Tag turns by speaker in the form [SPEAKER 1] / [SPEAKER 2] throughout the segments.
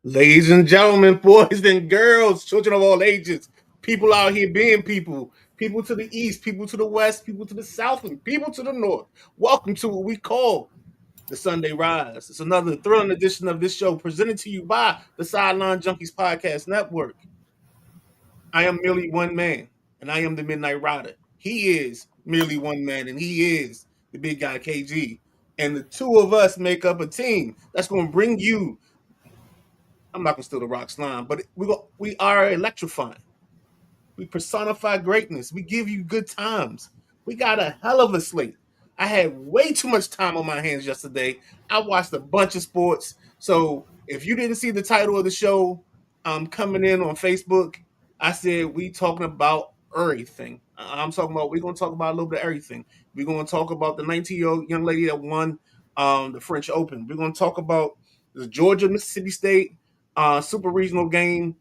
[SPEAKER 1] Ladies and gentlemen, boys and girls, children of all ages, people out here being people, people to the east, people to the west, people to the south, and people to the north. Welcome to what we call the Sunday Rise. It's another thrilling edition of this show presented to you by the Sideline Junkies Podcast Network. I am merely one man, and I am the Midnight Rider. He is merely one man, and he is the big guy KG. And the two of us make up a team that's going to bring you. I'm not gonna steal the Rock's line, but we are electrifying. We personify greatness. We give you good times. We got a hell of a slate. I had way too much time on my hands yesterday. I watched a bunch of sports. So if you didn't see the title of the show coming in on Facebook, I said we talking about everything. I'm talking about we're gonna talk about a little bit of everything. We're gonna talk about the 19-year-old young lady that won the French Open. We're gonna talk about the Georgia Mississippi State super regional game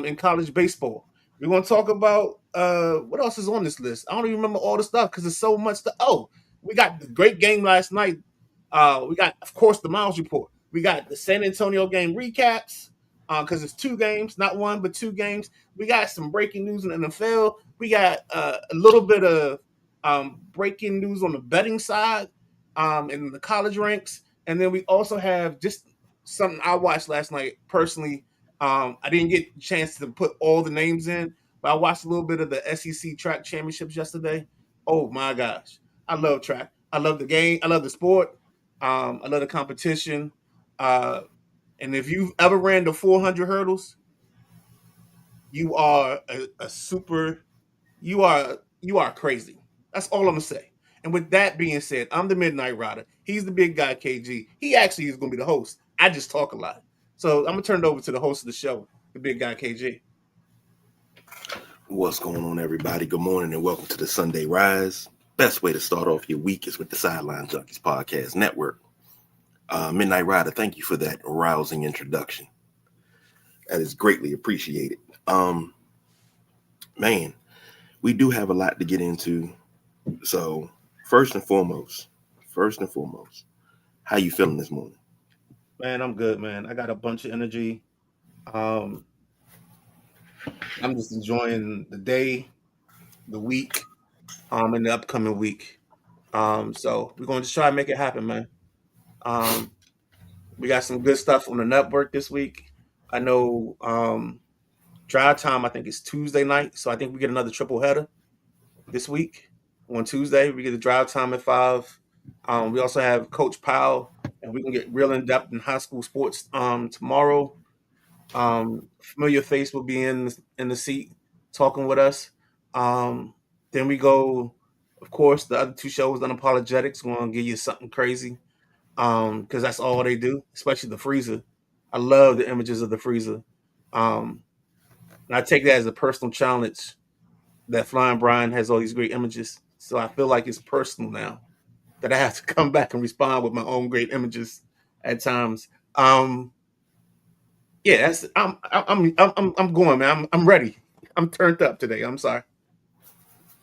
[SPEAKER 1] in college baseball. We're gonna talk about what else is on this list. I don't even remember all the stuff because there's so much to. Oh, we got the great game last night. We got, of course, the Miles report. We got the San Antonio game recaps because it's two games, not one but two games. We got some breaking news in the NFL. We got a little bit of breaking news on the betting side in the college ranks, and then we also have just something I watched last night personally. I didn't get a chance to put all the names in, but I watched a little bit of the SEC track championships yesterday. Oh my gosh. I love track. I love the game. I love the sport. I love the competition. Uh, and if you've ever ran the 400 hurdles, you are a super, you are crazy. That's all I'm gonna say. And with that being said, I'm the Midnight Rider. He's the big guy, KG. He actually is gonna be the host. I just talk a lot. So I'm gonna turn it over to the host of the show, the big guy, KG.
[SPEAKER 2] What's going on, everybody? Good morning and welcome to the Sunday Rise. Best way to start off your week is with the Sideline Junkies Podcast Network. Midnight Rider, thank you for that rousing introduction. That is greatly appreciated. Man, we do have a lot to get into. So first and foremost, how you feeling this morning?
[SPEAKER 1] Man, I'm good, man. I got a bunch of energy. Um, I'm just enjoying the day, the week, and the upcoming week. So we're going to try and make it happen, man. Um, we got some good stuff on the network this week. I know drive time, I think it's Tuesday night. So I think we get another triple header this week. On Tuesday, we get the drive time at 5. We also have Coach Powell, and we can get real in depth in high school sports tomorrow. Familiar face will be in the seat talking with us. Um, then we go, of course, the other two shows, Unapologetics, going to give you something crazy because that's all they do, especially the freezer. I love the images of the freezer. Um, and I take that as a personal challenge that Flying Brian has all these great images. So I feel like it's personal now that I have to come back and respond with my own great images at times. Yeah, that's I'm going, man. I'm ready. I'm turned up today. I'm sorry.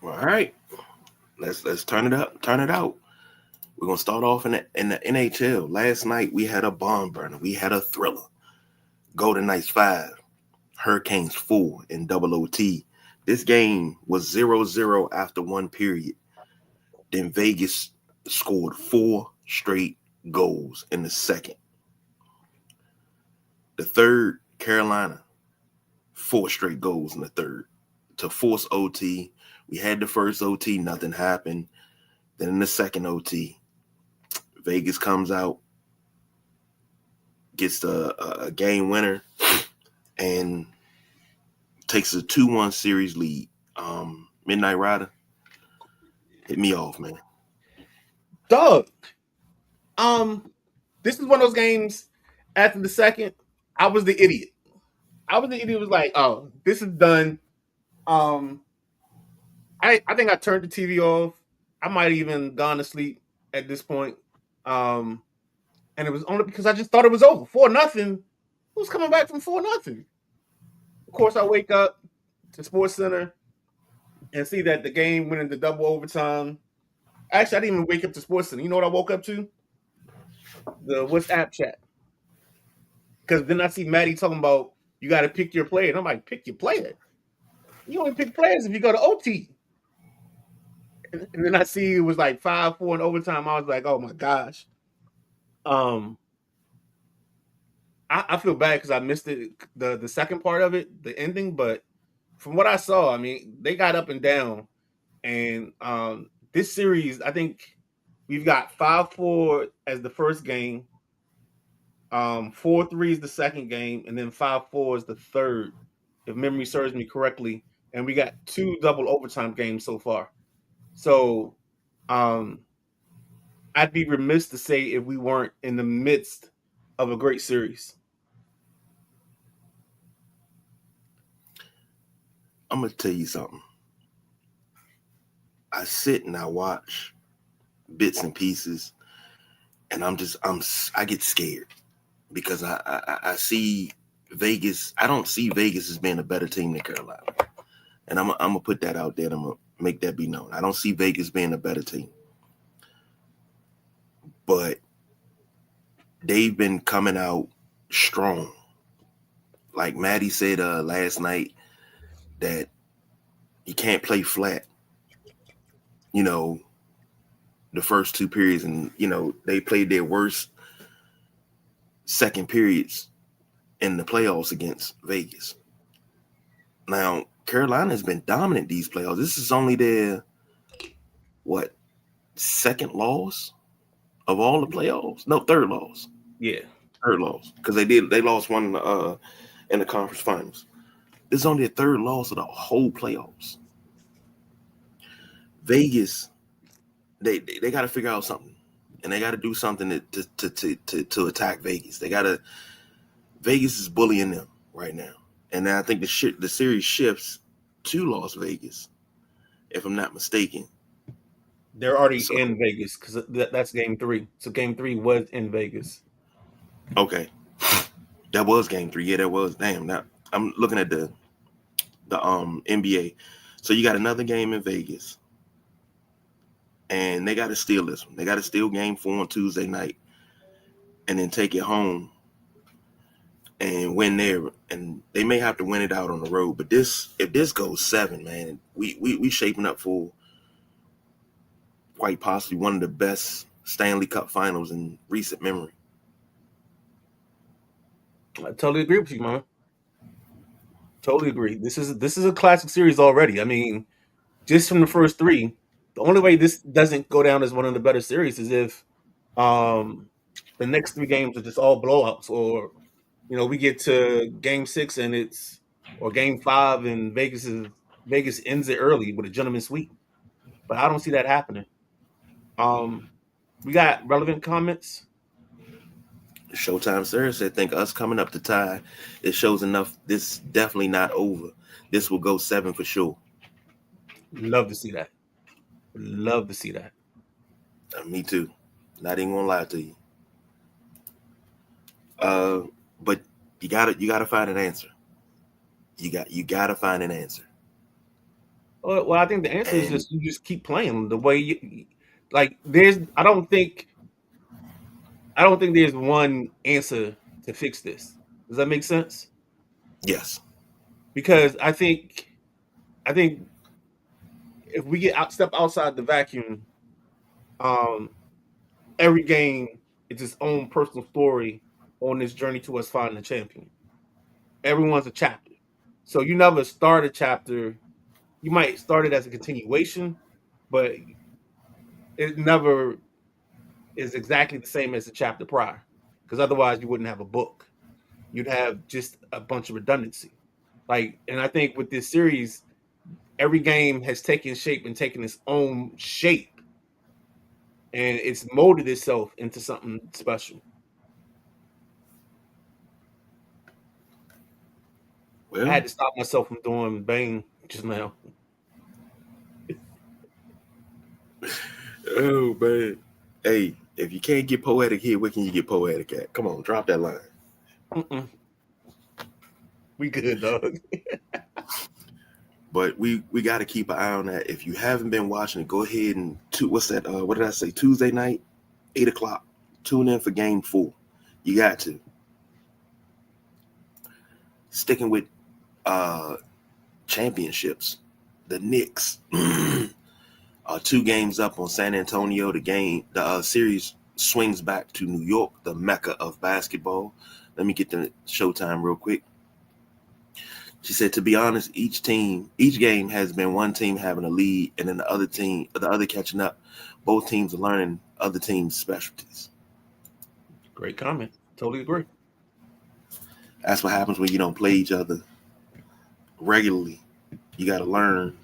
[SPEAKER 2] All right, let's turn it up, turn it out. We're gonna start off in the NHL. Last night we had a bomb burner. We had a thriller. Golden Knights 5, Hurricanes 4 in double OT. This game was 0-0 after one period. Then Vegas scored 4 straight goals in the second. The third, Carolina, 4 straight goals in the third to force OT. We had the first OT, nothing happened. Then in the second OT, Vegas comes out, gets a game winner, and takes a 2-1 series lead. Midnight Rider, hit me off, man.
[SPEAKER 1] Doug, this is one of those games after the second, I was the idiot. I was the idiot who was like, oh, this is done. Um, I think I turned the TV off. I might have even gone to sleep at this point. Um, and it was only because I just thought it was over. 4-0. Who's coming back from 4-0? Of course, I wake up to Sports Center and see that the game went into double overtime. Actually, I didn't even wake up to Sports Center. You know what I woke up to? The WhatsApp chat. Because then I see Maddie talking about you got to pick your player, and I'm like, pick your player. You only pick players if you go to OT. And then I see it was like 5-4 in overtime. I was like, oh my gosh. I feel bad because I missed it, the second part of it, the ending. But from what I saw, I mean, they got up and down. And this series, I think we've got 5-4 as the first game, 4-3 is the second game, and then 5-4 is the third, if memory serves me correctly. And we got 2 double overtime games so far. So um, I'd be remiss to say if we weren't in the midst of a great series.
[SPEAKER 2] I'm gonna tell you something. I sit and I watch bits and pieces, and I get scared because I see Vegas. I don't see Vegas as being a better team than Carolina, and I'm gonna put that out there. And I'm gonna make that be known. I don't see Vegas being a better team, but they've been coming out strong. Like Maddie said last night, that you can't play flat. You know, the first 2 periods, and they played their worst second periods in the playoffs against Vegas. Now, Carolina has been dominant these playoffs. This is only their second loss of all the playoffs? No, third loss.
[SPEAKER 1] Yeah,
[SPEAKER 2] third loss, because they lost one in the conference finals. This is only their third loss of the whole playoffs. Vegas, they got to figure out something, and they got to do something to attack Vegas. Vegas is bullying them right now, and I think the series shifts to Las Vegas, if I'm not mistaken.
[SPEAKER 1] they're already in Vegas because that's game 3. So game 3 was in Vegas.
[SPEAKER 2] Okay, that was game 3. Yeah, that was. Damn. Now I'm looking at the NBA. So you got another game in Vegas. And they got to steal this one. They got to steal game 4 on Tuesday night and then take it home and win there. And they may have to win it out on the road. But if this goes 7, man, we shaping up for quite possibly one of the best Stanley Cup finals in recent memory.
[SPEAKER 1] I totally agree with you, man. Totally agree. This is a classic series already. I mean, just from the first 3, the only way this doesn't go down as one of the better series is if the next 3 games are just all blowouts, or we get to game 6 and or game 5 and Vegas ends it early with a gentleman's sweep. But I don't see that happening. We got relevant comments.
[SPEAKER 2] Showtime Sir said, think us coming up to tie, it shows enough. This definitely not over. This will go 7 for sure.
[SPEAKER 1] Love to see that. Love to see that.
[SPEAKER 2] Me too. Not even gonna lie to you. But you gotta find an answer. You gotta find an answer.
[SPEAKER 1] Well, I think the answer is you just keep playing the way you like. I don't think there's one answer to fix this. Does that make sense?
[SPEAKER 2] Yes.
[SPEAKER 1] Because I think if we step outside the vacuum, every game is its own personal story on this journey to us finding a champion. Everyone's a chapter. So you never start a chapter. You might start it as a continuation, but it never is exactly the same as the chapter prior. Because otherwise you wouldn't have a book. You'd have just a bunch of redundancy. And I think with this series, every game has taken shape and taken its own shape, and it's molded itself into something special. Well, I had to stop myself from doing Bane just now.
[SPEAKER 2] Oh, man. Hey, if you can't get poetic here, where can you get poetic at? Come on, drop that line.
[SPEAKER 1] We good, dog.
[SPEAKER 2] But we got to keep an eye on that. If you haven't been watching it, go ahead and what's that? What did I say? Tuesday night, 8:00. Tune in for game 4. You got to. Sticking with championships, the Knicks are 2 games up on San Antonio. The series swings back to New York, the mecca of basketball. Let me get the showtime real quick. She said, to be honest, each game has been one team having a lead and then the other catching up. Both teams are learning other teams' specialties.
[SPEAKER 1] Great comment. Totally agree.
[SPEAKER 2] That's what happens when you don't play each other regularly. You got to learn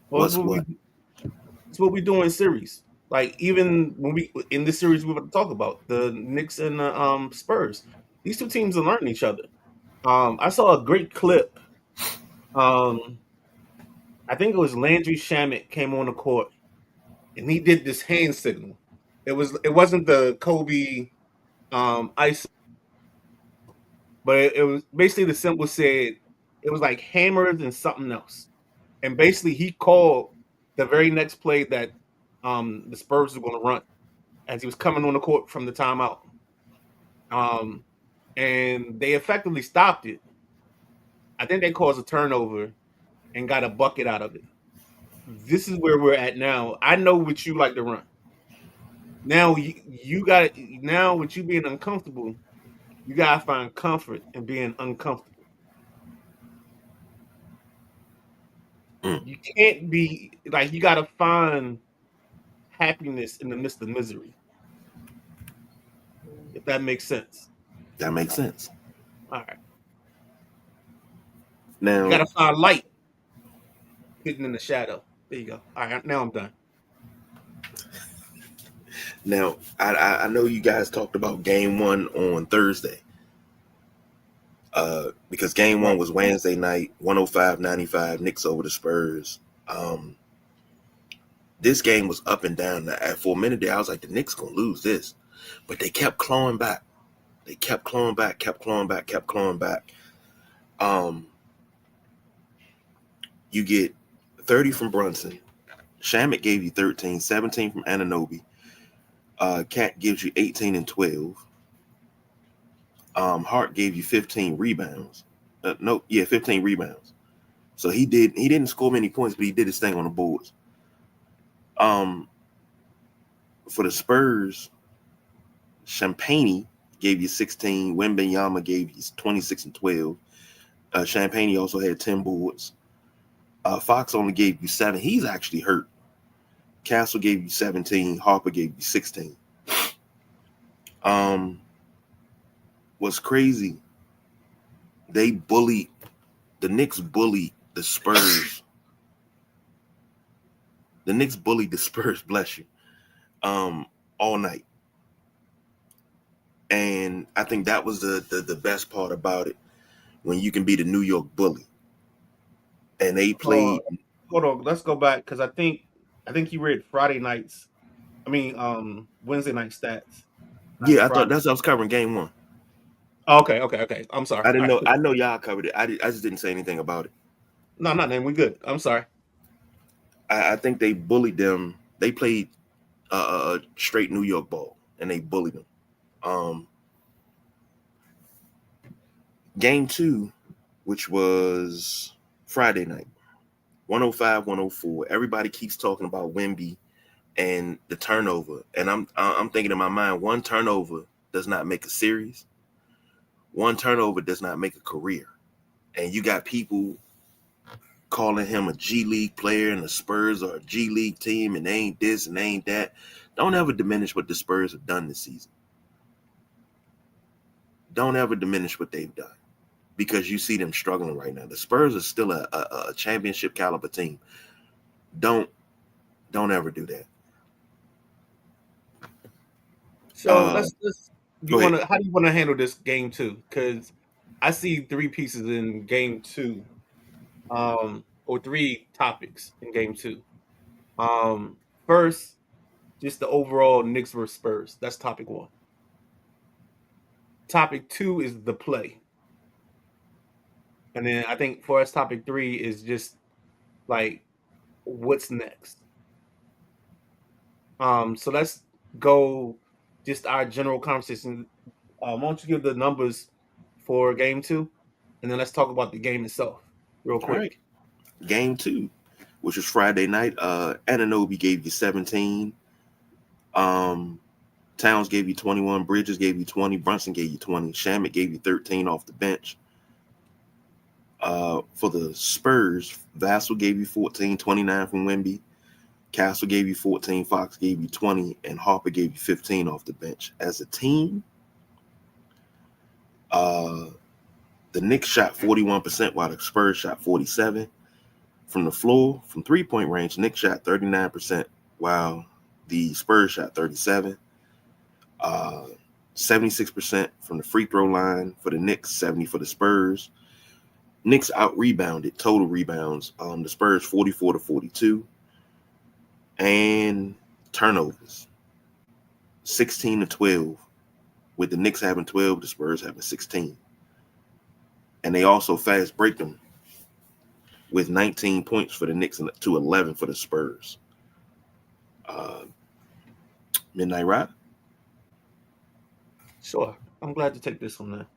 [SPEAKER 2] what's what.
[SPEAKER 1] It's what we do in series. Like even when we in this series we're about to talk about the Knicks and the Spurs. These two teams are learning each other. I saw a great clip. I think it was Landry Shamet came on the court and he did this hand signal. It wasn't the Kobe ice, but it was basically the symbol said it was like hammers and something else. And basically he called the very next play that the Spurs were going to run as he was coming on the court from the timeout. And they effectively stopped it. I think they caused a turnover and got a bucket out of it. This is where we're at now. I know what you like to run. Now you got now with you being uncomfortable, you gotta find comfort in being uncomfortable. You can't be like you gotta find happiness in the midst of misery. If that makes sense.
[SPEAKER 2] That makes sense.
[SPEAKER 1] All right.
[SPEAKER 2] Now
[SPEAKER 1] you gotta find light hidden in the shadow. There you go. All right, now I'm done.
[SPEAKER 2] Now, I know you guys talked about game 1 on Thursday. Because game 1 was Wednesday night, 105-95, Knicks over the Spurs. This game was up and down. For a minute there, I was like, the Knicks going to lose this. But they kept clawing back. They kept clawing back. You get 30 from Brunson. Shamet gave you 13, 17 from Anunoby. Cat gives you 18 and 12. Hart gave you 15 rebounds. 15 rebounds. So he didn't score many points, but he did his thing on the boards. For the Spurs, Champagnie gave you 16. Wembanyama gave you 26 and 12. Champagnie also had 10 boards. Fox only gave you 7. He's actually hurt. Castle gave you 17. Harper gave you 16. What's crazy, the Knicks bullied the Spurs. The Knicks bullied the Spurs, bless you, all night. And I think that was the best part about it, when you can be the New York bully. And they played.
[SPEAKER 1] Hold on, let's go back because I think you read Friday nights. I mean, Wednesday night stats.
[SPEAKER 2] Yeah, I thought I was covering game 1.
[SPEAKER 1] Oh, okay. I'm sorry.
[SPEAKER 2] I didn't know. I know y'all covered it. I just didn't say anything about it.
[SPEAKER 1] No, not then. We good. I'm sorry.
[SPEAKER 2] I think they bullied them. They played straight New York ball, and they bullied them. Game 2, which was Friday night, 105-104. Everybody keeps talking about Wemby and the turnover, and I'm thinking in my mind, one turnover does not make a series. One turnover does not make a career. And you got people calling him a G League player and the Spurs are a G League team and they ain't this and they ain't that. Don't ever diminish what the Spurs have done this season. Don't ever diminish what they've done, because you see them struggling right now. The Spurs are still a championship caliber team. Don't ever do that.
[SPEAKER 1] So let's how do you want to handle this game 2? Because I see 3 pieces in game 2, or 3 topics in game 2. First, just the overall Knicks versus Spurs. That's topic 1. Topic 2 is the play, and then I think for us, topic 3 is just like what's next. So let's go just our general conversation. Why don't you give the numbers for game 2, and then let's talk about the game itself real
[SPEAKER 2] All right.
[SPEAKER 1] quick.
[SPEAKER 2] Game 2, which was Friday night. Anunoby gave you 17. Towns gave you 21. Bridges gave you 20. Brunson gave you 20. Shamet gave you 13 off the bench. For the Spurs, Vassell gave you 14, 29 from Wemby. Castle gave you 14, Fox gave you 20, and Harper gave you 15 off the bench. As a team, the Knicks shot 41%, while the Spurs shot 47%. From the floor, from three-point range, Knicks shot 39%, while the Spurs shot 37%. 76% from the free throw line for the Knicks, 70% for the Spurs. Knicks out-rebounded total rebounds. The Spurs 44-42. And turnovers 16-12, with the Knicks having 12, the Spurs having 16. And they also fast break them with 19 points for the Knicks and to 11 for the Spurs. Midnight Ride?
[SPEAKER 1] Sure. I'm glad to take this one there.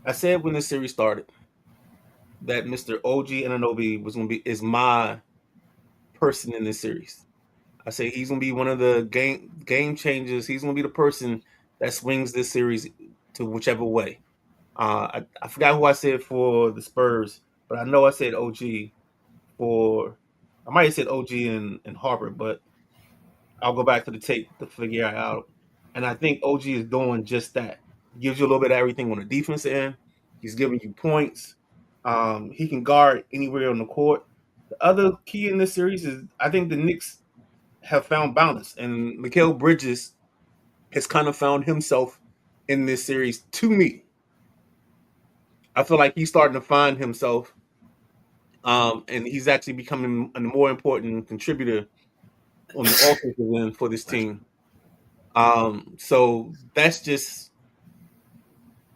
[SPEAKER 1] I said when this series started that Mr. OG Anunoby is my person in this series. I say he's gonna be one of the game changers. He's gonna be the person that swings this series to whichever way. I forgot who I said for the Spurs, but I know I said OG for. I might have said OG and Harper, but I'll go back to the tape to figure it out. And I think OG is doing just that. He gives you a little bit of everything on the defense end. He's giving you points. He can guard anywhere on the court. The other key in this series is I think the Knicks have found balance, and Mikal Bridges has kind of found himself in this series. To me, I feel like he's starting to find himself, and he's actually becoming a more important contributor on the offensive end for this team. So that's just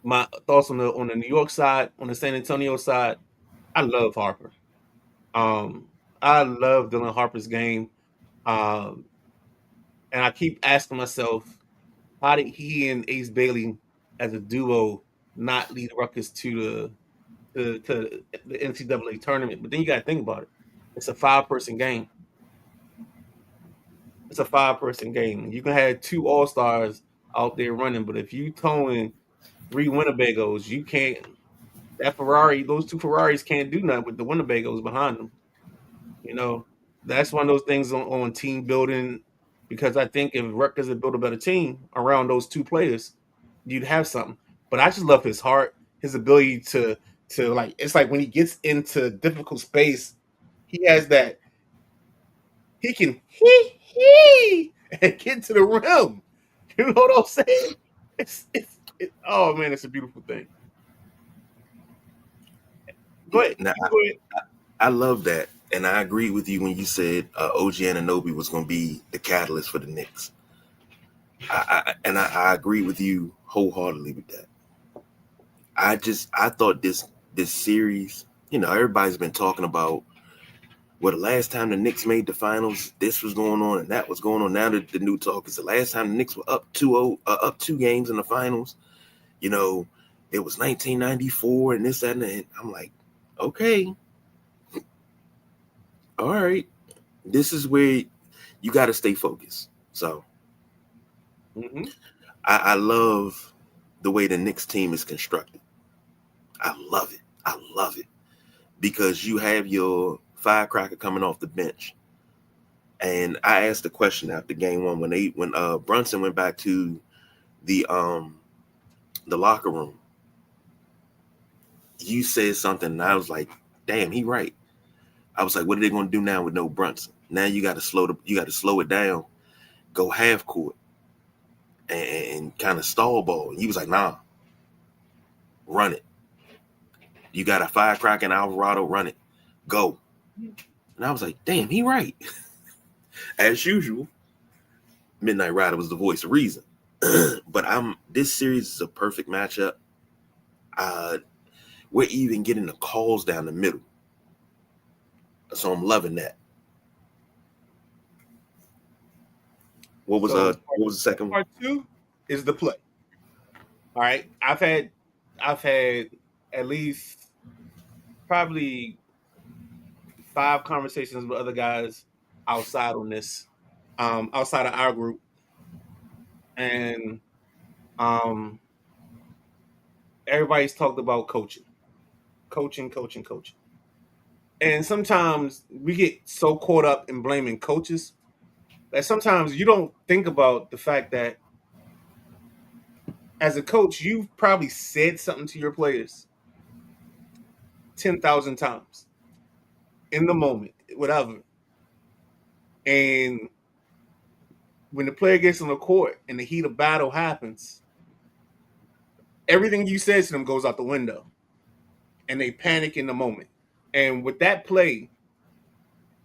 [SPEAKER 1] my thoughts on the New York side. On the San Antonio side, I love Harper. I love Dylan Harper's game, and I keep asking myself, how did he and Ace Bailey as a duo not lead Rutgers to the NCAA tournament? But then you got to think about it. It's a 5-person game. It's a 5-person game. You can have 2 All-Stars out there running, but if you towing 3 Winnebagos, you can't. Those 2 Ferraris can't do nothing with the Winnebagos behind them. You know, that's one of those things on team building, because I think if Rutgers had built a better team around those 2 players, you'd have something. But I just love his heart, his ability to like. It's like when he gets into difficult space, he has that. He can and get to the rim. You know what I'm saying? Oh man, it's a beautiful thing. Go ahead.
[SPEAKER 2] Now,
[SPEAKER 1] Go ahead.
[SPEAKER 2] I love that. And I agree with you when you said OG Anunoby was going to be the catalyst for the Knicks. I agree with you wholeheartedly with that. I thought this series, everybody's been talking about, well, the last time the Knicks made the finals, this was going on and that was going on. Now the new talk is the last time the Knicks were up 2 games in the finals, it was 1994 and this, that, and that. I'm like, okay. All right. This is where you got to stay focused. So I love the way the Knicks team is constructed. I love it. I love it. Because you have your firecracker coming off the bench. And I asked the question after game 1 when Brunson went back to the locker room. You said something and I was like, damn, he right. I was like, what are they going to do now with no Brunson? Now you got to slow it down, go half court, and kind of stall ball. And he was like, nah, run it. You got a firecracker in Alvarado, run it, go. And I was like, damn, he right. As usual, Midnight Rider was the voice of reason. But this series is a perfect matchup. We're even getting the calls down the middle. So I'm loving that. What was the second one?
[SPEAKER 1] Part 2 is the play. All right, I've had at least probably 5 conversations with other guys outside on this, outside of our group, and um, everybody's talked about coaching, coaching, coaching, coaching. And sometimes we get so caught up in blaming coaches that sometimes you don't think about the fact that as a coach, you've probably said something to your players 10,000 times in the moment, whatever. And when the player gets on the court and the heat of battle happens, everything you said to them goes out the window and they panic in the moment. And with that play,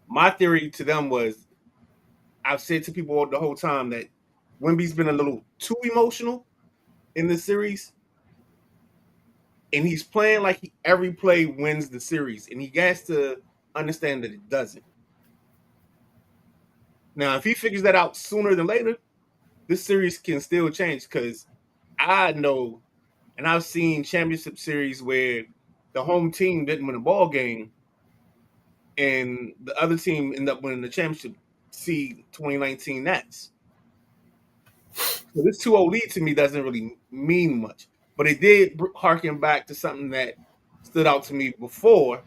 [SPEAKER 1] my theory to them was I've said to people the whole time that Wemby's been a little too emotional in this series. And he's playing like every play wins the series. And he has to understand that it doesn't. Now, if he figures that out sooner than later, this series can still change because I know, and I've seen championship series where the home team didn't win a ball game, and the other team ended up winning the championship. See 2019 Nets. So this 2-0 lead to me doesn't really mean much, but it did harken back to something that stood out to me before,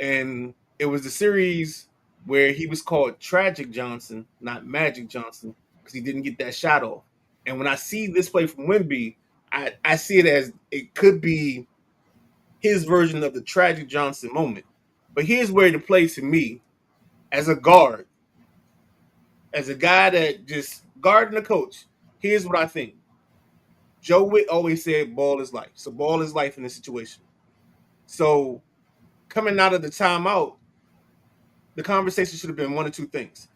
[SPEAKER 1] and it was the series where he was called Tragic Johnson, not Magic Johnson, because he didn't get that shot off. And when I see this play from Wemby, I see it as it could be his version of the Tragic Johnson moment. But here's where the play to me, as a guard, as a guy that just guarding the coach, here's what I think. Joe Witt always said ball is life. So ball is life in this situation. So coming out of the timeout, the conversation should have been one or two things.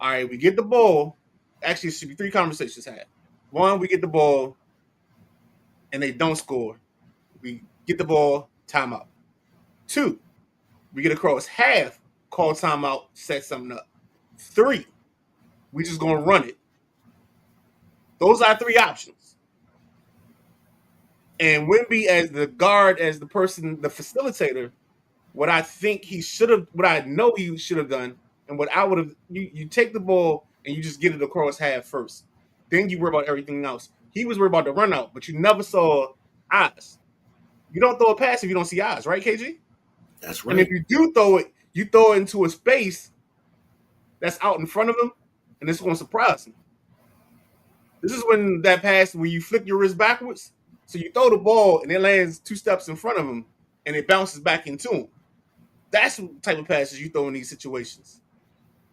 [SPEAKER 1] All right, we get the ball. Actually, it should be 3 conversations had. 1, we get the ball and they don't score. We get the ball, timeout. 2, we get across half, call timeout, set something up. 3, we just gonna run it. Those are 3 options. And Wemby as the guard, as the person, the facilitator, what I think he should have, what I know he should have done, and what I would have, you take the ball and you just get it across half first. Then you worry about everything else. He was worried about the run out, but you never saw eyes. You don't throw a pass if you don't see eyes, right, KG?
[SPEAKER 2] That's right.
[SPEAKER 1] And if you do throw it, you throw it into a space that's out in front of him, and it's going to surprise him. This is when that pass where you flick your wrist backwards. So you throw the ball and it lands 2 steps in front of him and it bounces back into him. That's the type of passes you throw in these situations.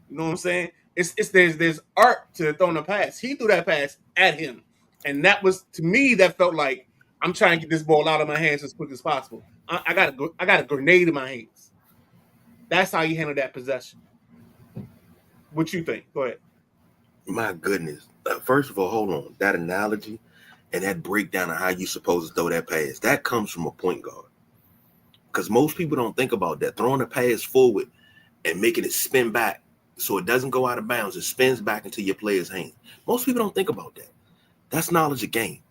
[SPEAKER 1] You know what I'm saying? There's art to throwing a pass. He threw that pass at him. And that was, to me, that felt like I'm trying to get this ball out of my hands as quick as possible. I got a grenade in my hands. That's how you handle that possession. What you think? Go ahead.
[SPEAKER 2] My goodness. First of all, hold on. That analogy and that breakdown of how you're supposed to throw that pass, that comes from a point guard. Because most people don't think about that. Throwing a pass forward and making it spin back so it doesn't go out of bounds. It spins back into your player's hand. Most people don't think about that. That's knowledge of game.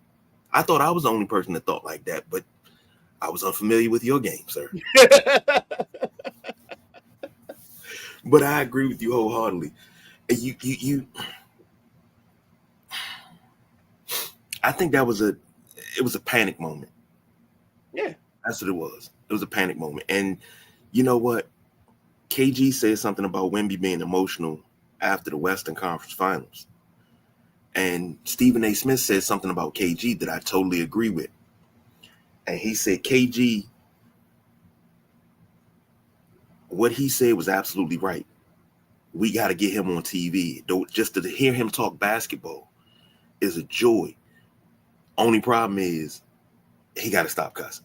[SPEAKER 2] I thought I was the only person that thought like that, but I was unfamiliar with your game, sir. But I agree with you wholeheartedly. And you I think it was a panic moment.
[SPEAKER 1] Yeah.
[SPEAKER 2] That's what it was. It was a panic moment. And you know what? KG said something about Wemby being emotional after the Western Conference Finals. And Stephen A. Smith said something about KG that I totally agree with. And he said KG, what he said was absolutely right. We got to get him on TV. Just to hear him talk basketball is a joy. Only problem is he got to stop cussing.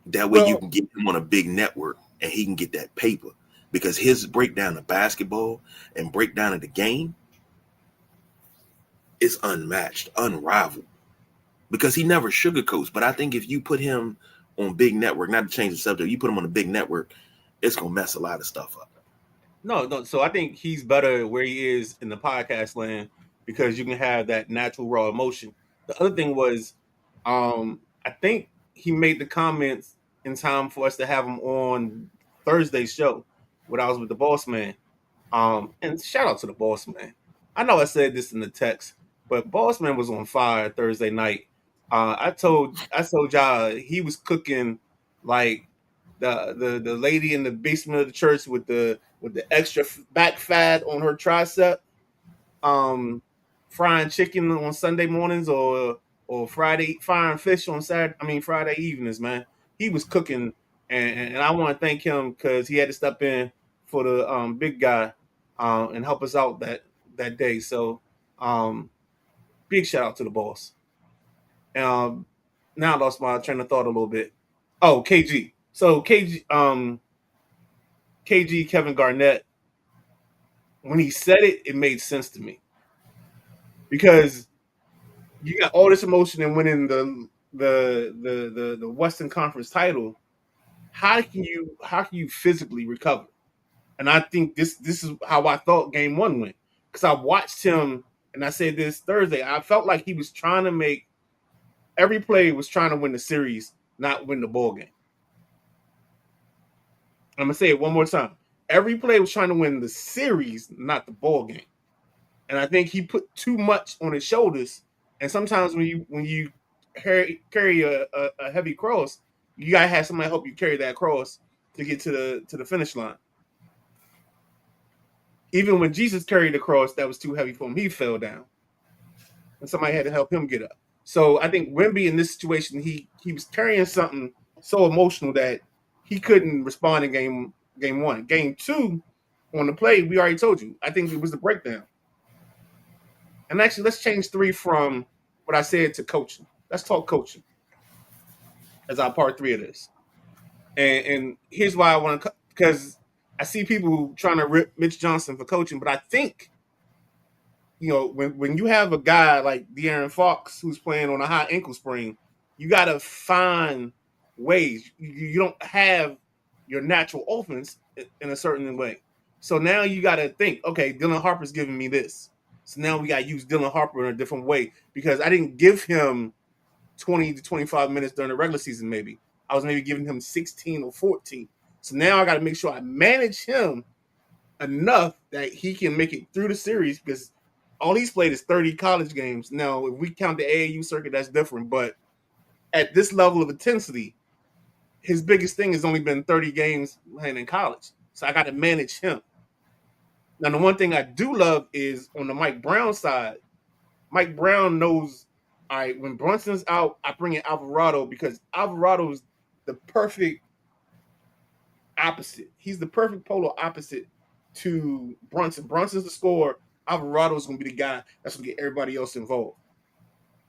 [SPEAKER 2] That way you can get him on a big network and he can get that paper. Because his breakdown of basketball and breakdown of the game is unmatched, unrivaled. Because he never sugarcoats. But I think if you put him on big network, not to change the subject, you put him on a big network, it's going to mess a lot of stuff up.
[SPEAKER 1] No. So I think he's better where he is in the podcast land because you can have that natural raw emotion. The other thing was, I think he made the comments in time for us to have him on Thursday's show when I was with the boss man. And shout out to the boss man. I know I said this in the text, but boss man was on fire Thursday night. I told y'all he was cooking like the lady in the basement of the church with the extra back fat on her tricep, um, frying chicken on Sunday mornings or Friday frying fish on Saturday. I mean Friday evenings, man. He was cooking, and I want to thank him because he had to step in for the big guy and help us out that day. So big shout out to the boss. Um, now I lost my train of thought a little bit. Oh, KG. So KG Kevin Garnett, when he said it, it made sense to me because you got all this emotion in winning the Western Conference title. How can you physically recover? And I think this is how I thought Game One went because I watched him and I said this Thursday. I felt like he was trying to make every play was trying to win the series, not win the ball game. I'm gonna say it one more time. Every play was trying to win the series, not the ball game. And I think he put too much on his shoulders. And sometimes when you carry a heavy cross, you gotta have somebody help you carry that cross to get to the finish line. Even when Jesus carried the cross that was too heavy for him, he fell down, and somebody had to help him get up. So I think Wemby in this situation, he was carrying something so emotional that he couldn't respond in game one. Game two, on the play, we already told you. I think it was the breakdown. And actually, let's change three from what I said to coaching. Let's talk coaching as our part three of this. And here's why I want to, because I see people trying to rip Mitch Johnson for coaching, but I think, when you have a guy like De'Aaron Fox who's playing on a high ankle sprain, you got to find ways. You don't have your natural offense in a certain way. So now you got to think, okay, Dylan Harper's giving me this. So now we got to use Dylan Harper in a different way because I didn't give him 20 to 25 minutes during the regular season, maybe. I was maybe giving him 16 or 14. So now I got to make sure I manage him enough that he can make it through the series because all he's played is 30 college games. Now, if we count the AAU circuit, that's different. But at this level of intensity, his biggest thing has only been 30 games playing in college. So I got to manage him. Now, the one thing I do love is on the Mike Brown side, Mike Brown knows, all right, when Brunson's out, I bring in Alvarado because Alvarado's the perfect opposite. He's the perfect polar opposite to Brunson. Brunson's the scorer. Alvarado's going to be the guy that's going to get everybody else involved.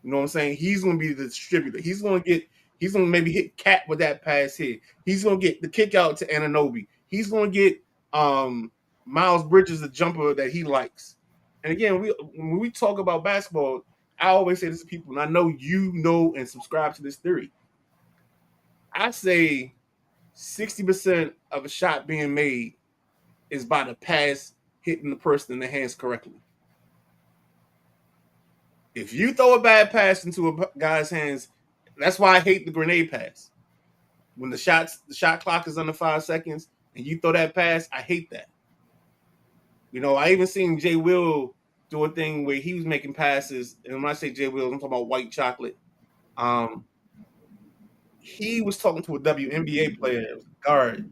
[SPEAKER 1] You know what I'm saying? He's going to be the distributor. He's going to maybe hit Cat with that pass hit. He's going to get the kick out to Anunoby. He's going to get Miles Bridges the jumper that he likes. And again, when we talk about basketball, I always say this to people, and I know you know and subscribe to this theory. I say 60% of a shot being made is by the pass hitting the person in the hands correctly. If you throw a bad pass into a guy's hands, that's why I hate the grenade pass. When the shot clock is under 5 seconds and you throw that pass, I hate that. I even seen Jay Will do a thing where he was making passes, and when I say Jay Will, I'm talking about white chocolate. He was talking to a WNBA player, it was a guard.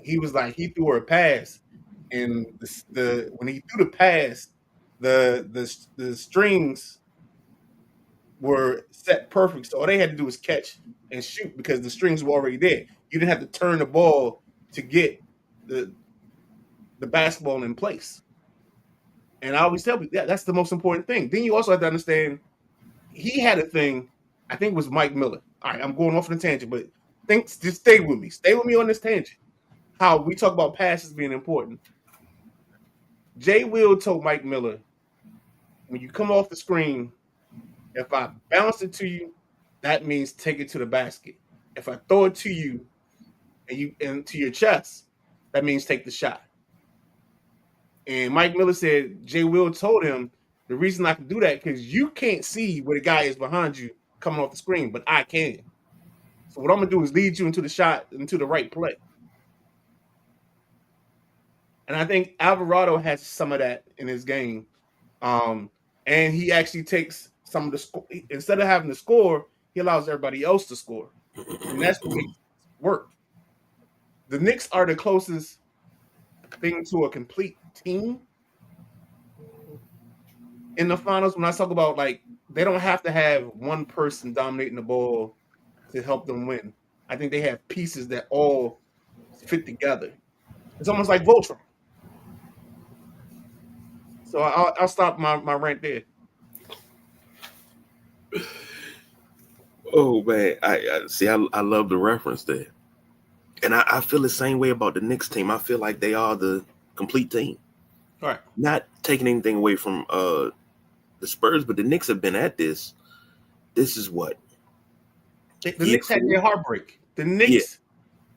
[SPEAKER 1] He was like, he threw her a pass, and when he threw the pass, the strings were set perfect. So all they had to do was catch and shoot because the strings were already there. You didn't have to turn the ball to get the basketball in place. And I always tell people that's the most important thing. Then you also have to understand he had a thing, I think it was Mike Miller. All right, I'm going off on a tangent, but just stay with me. Stay with me on this tangent. How we talk about passes being important. Jay Will told Mike Miller, when you come off the screen, if I bounce it to you, that means take it to the basket. If I throw it to you and to your chest, that means take the shot. And Mike Miller said Jay Will told him The reason I can do that because you can't see where the guy is behind you coming off the screen, but I can. So what I'm gonna do is lead you into the shot, into the right play. And I think Alvarado has some of that in his game. And he actually takes some of the score instead of having to score, he allows everybody else to score. And that's what makes it work. The Knicks are the closest thing to a complete team in the finals. When I talk about like they don't have to have one person dominating the ball to help them win. I think they have pieces that all fit together. It's almost like Voltron. So I'll stop my rant there.
[SPEAKER 2] Oh man, I see. I love the reference there, and I feel the same way about the Knicks team. I feel like they are the complete team.
[SPEAKER 1] All right.
[SPEAKER 2] Not taking anything away from the Spurs, but the Knicks have been at this. This is what
[SPEAKER 1] The Knicks had their heartbreak. The Knicks,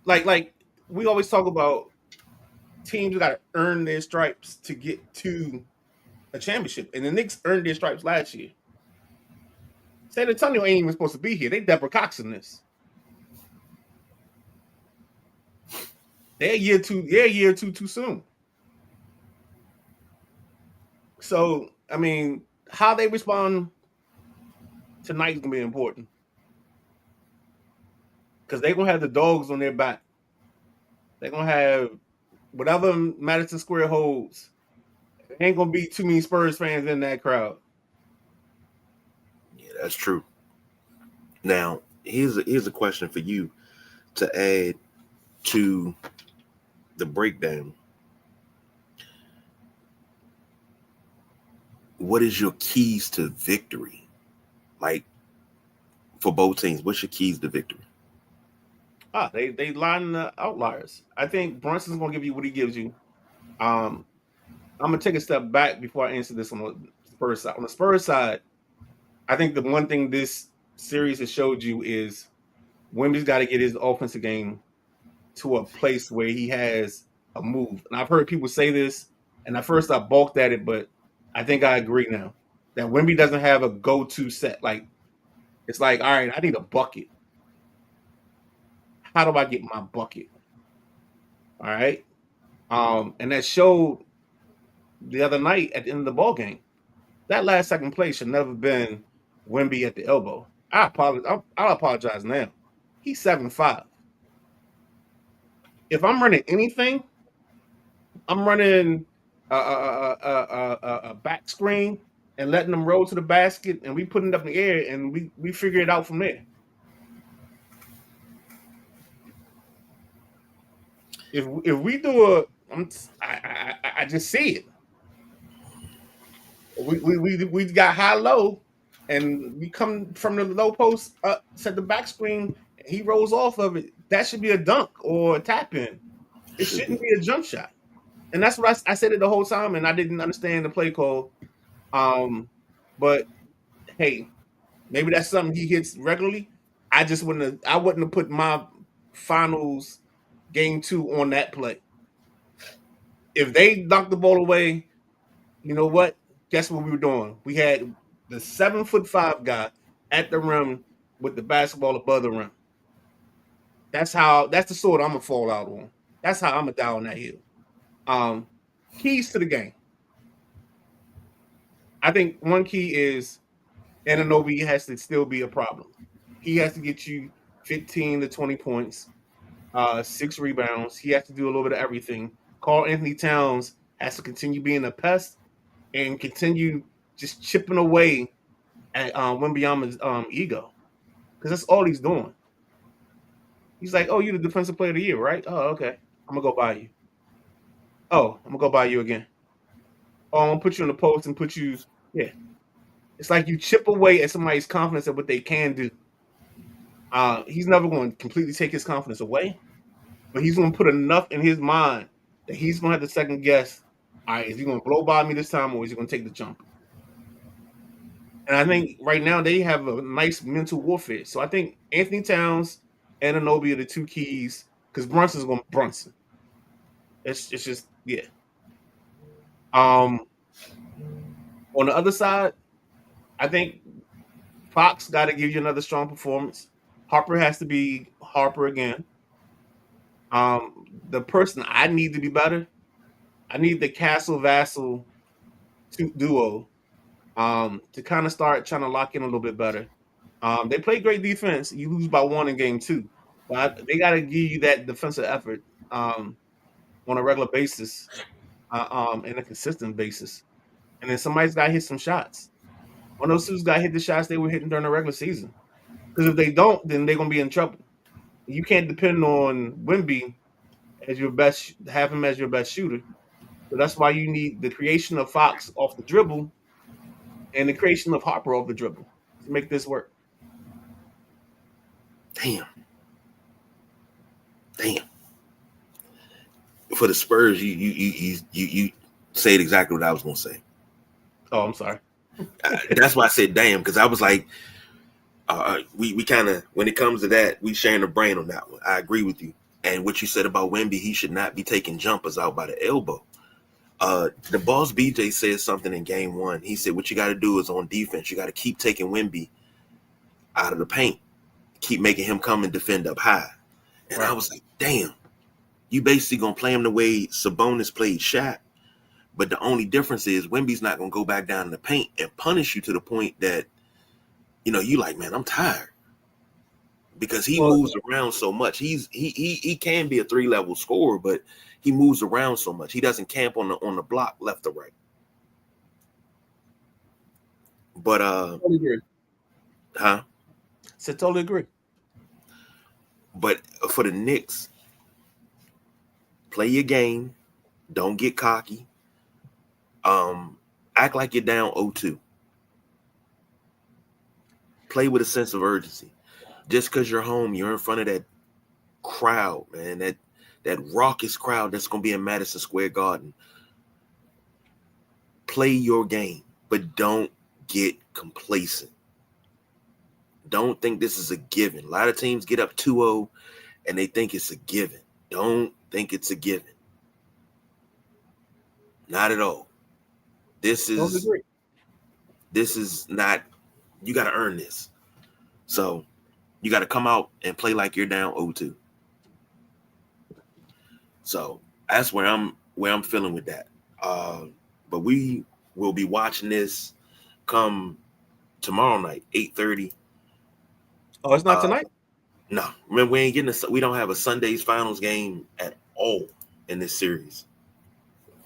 [SPEAKER 1] like we always talk about teams got to earn their stripes to get to a championship, and the Knicks earned their stripes last year. San Antonio ain't even supposed to be here. They Deborah Coxing this. They're year two too soon. So I mean, how they respond tonight is gonna be important because they're gonna have the dogs on their back. They're gonna have whatever Madison Square holds. There ain't gonna be too many Spurs fans in that crowd.
[SPEAKER 2] Yeah, that's true. Now, here's a question for you to add to the breakdown. What is your keys to victory? Like for both teams, what's your keys to victory?
[SPEAKER 1] They line the outliers. I think Brunson's gonna give you what he gives you. I'm gonna take a step back before I answer this on the Spurs side. On the Spurs side, I think the one thing this series has showed you is Wemby's got to get his offensive game to a place where he has a move. And I've heard people say this, and at first I balked at it, but I think I agree now that Wemby doesn't have a go-to set. Like it's like, all right, I need a bucket. How do I get my bucket? All right. And that showed the other night at the end of the ball game. That last second play should never been Wemby at the elbow. I apologize. I'll apologize now. He's 7'5". If I'm running anything, I'm running a back screen and letting them roll to the basket, and we putting it up in the air, and we figure it out from there. If we do I just see it. We got high low, and we come from the low post up to the back screen. He rolls off of it. That should be a dunk or a tap in. It shouldn't be a jump shot. And that's what I said it the whole time, and I didn't understand the play call. But hey, maybe that's something he hits regularly. I wouldn't have put my finals game 2 on that play. If they knocked the ball away, you know what? Guess what we were doing? We had the 7'5" guy at the rim with the basketball above the rim. That's the sword I'm gonna fall out on. That's how I'm gonna die on that hill. Keys to the game. I think one key is Anunoby has to still be a problem. He has to get you 15 to 20 points, 6 rebounds. He has to do a little bit of everything. Karl-Anthony Towns has to continue being a pest and continue just chipping away at Wembanyama's ego, because that's all he's doing. He's like, "Oh, you're the defensive player of the year, right? Oh, okay. I'm gonna go buy you. Oh, I'm gonna go buy you again. Oh, I'm gonna put you in the post and put you." Yeah, it's like you chip away at somebody's confidence at what they can do. He's never going to completely take his confidence away, but he's going to put enough in his mind that he's going to have to second guess. All right, is he going to blow by me this time, or is he going to take the jump? And I think right now they have a nice mental warfare. So I think Anthony Towns and Anunoby are the two keys, because Brunson's going to Brunson. It's just, yeah. On the other side, I think Fox got to give you another strong performance. Harper has to be Harper again. The person I need to be better, I need the Castle Vassal duo to kind of start trying to lock in a little bit better. They play great defense. You lose by one in game two, but they got to give you that defensive effort on a regular basis and a consistent basis. And then somebody's got to hit some shots. One of those dudes got to hit the shots they were hitting during the regular season. Because if they don't, then they're gonna be in trouble. You can't depend on Wemby as your best, have him as your best shooter. So that's why you need the creation of Fox off the dribble and the creation of Harper off the dribble to make this work.
[SPEAKER 2] Damn. For the Spurs, you said exactly what I was gonna say.
[SPEAKER 1] Oh, I'm sorry.
[SPEAKER 2] That's why I said damn, because I was like, we kind of, when it comes to that, we sharing the brain on that one. I agree with you. And what you said about Wemby, he should not be taking jumpers out by the elbow. The boss BJ said something in game one. He said, what you got to do is on defense, you got to keep taking Wemby out of the paint, keep making him come and defend up high. And right. I was like, damn, you basically going to play him the way Sabonis played Shaq. But the only difference is Wemby's not going to go back down in the paint and punish you to the point that, you know, you like, man, I'm tired. Because he moves around so much. He can be a 3-level scorer, but he moves around so much. He doesn't camp on the block left or right. But
[SPEAKER 1] totally agree.
[SPEAKER 2] Huh?
[SPEAKER 1] So totally agree.
[SPEAKER 2] But for the Knicks, play your game. Don't get cocky. Act like you're down 0-2. Play with a sense of urgency. Just because you're home, you're in front of that crowd, man, that raucous crowd that's going to be in Madison Square Garden. Play your game, but don't get complacent. Don't think this is a given. A lot of teams get up 2-0 and they think it's a given. Don't think it's a given. Not at all. This is not, you got to earn this. So you got to come out and play like you're down 0-2. So that's where I'm feeling with that. But we will be watching this come tomorrow night, 8:30.
[SPEAKER 1] Oh, it's not tonight?
[SPEAKER 2] No. Remember, we don't have a Sunday's finals game at all in this series.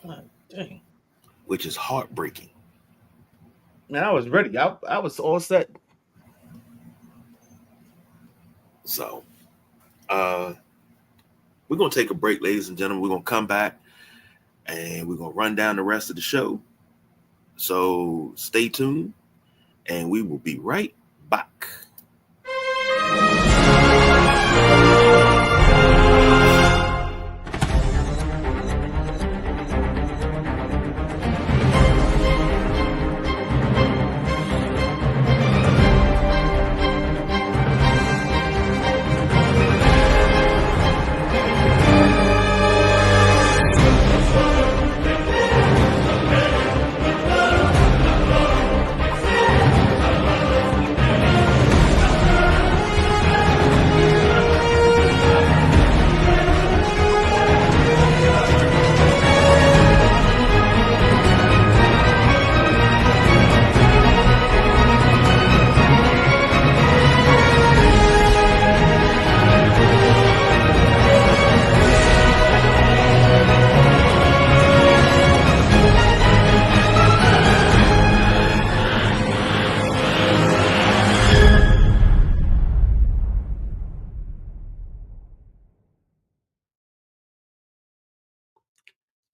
[SPEAKER 1] God, dang.
[SPEAKER 2] Which is heartbreaking.
[SPEAKER 1] Man, I was ready. I was all set.
[SPEAKER 2] So, we're going to take a break, ladies and gentlemen. We're going to come back and we're going to run down the rest of the show. So, stay tuned and we will be right back.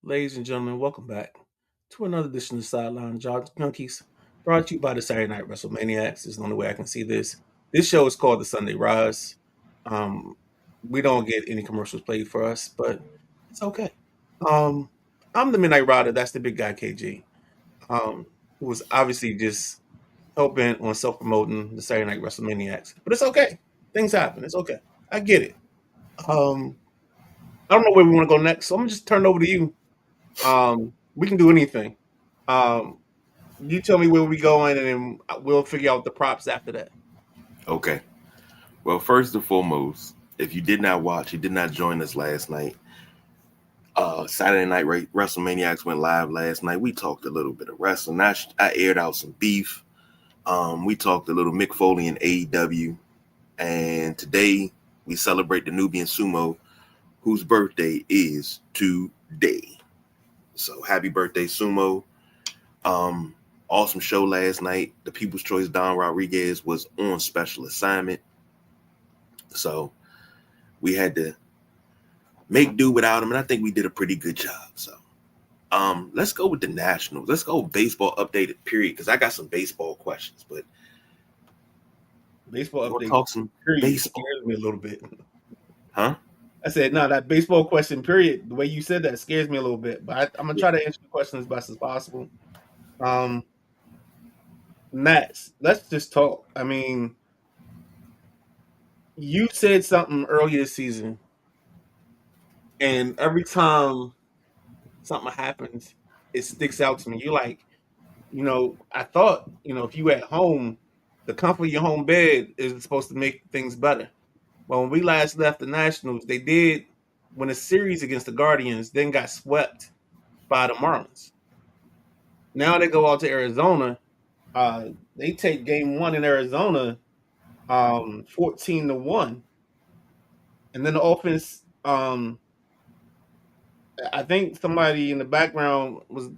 [SPEAKER 1] Ladies and gentlemen, welcome back to another edition of Sideline Junkies, brought to you by the Saturday Night WrestleManiacs. Is the only way I can see this. This show is called The Sunday Rise. We don't get any commercials played for us, but it's okay. I'm the Midnight Rider. That's the big guy, KG, who was obviously just hell-bent on self-promoting the Saturday Night WrestleManiacs. But it's okay. Things happen. It's okay. I get it. I don't know where we want to go next, so I'm going to just turn it over to you. We can do anything. You tell me where we going, and then we'll figure out the props after that.
[SPEAKER 2] Okay. Well, first and foremost, if you did not watch, you did not join us last night. Saturday Night WrestleManiacs went live last night. We talked a little bit of wrestling. I aired out some beef. We talked a little Mick Foley and AEW. And today we celebrate the Nubian Sumo, whose birthday is today. So happy birthday, Sumo. Awesome show last night. The People's Choice Don Rodriguez was on special assignment. So we had to make do without him, and I think we did a pretty good job. So let's go with the Nationals. Let's go baseball updated period, because I got some baseball questions, but
[SPEAKER 1] baseball
[SPEAKER 2] we'll
[SPEAKER 1] update
[SPEAKER 2] talk some baseball.
[SPEAKER 1] scares me a little bit.
[SPEAKER 2] Huh?
[SPEAKER 1] I said, no, that baseball question period, the way you said that scares me a little bit, but I'm going to try to answer the question as best as possible. Nats, let's just talk. I mean, you said something earlier this season, and every time something happens, it sticks out to me. You're like, I thought, if you at home, the comfort of your home bed is supposed to make things better. But when we last left the Nationals, they did win a series against the Guardians, then got swept by the Marlins. Now they go out to Arizona. They take game one in Arizona, 14-1. And then the offense, I think somebody in the background was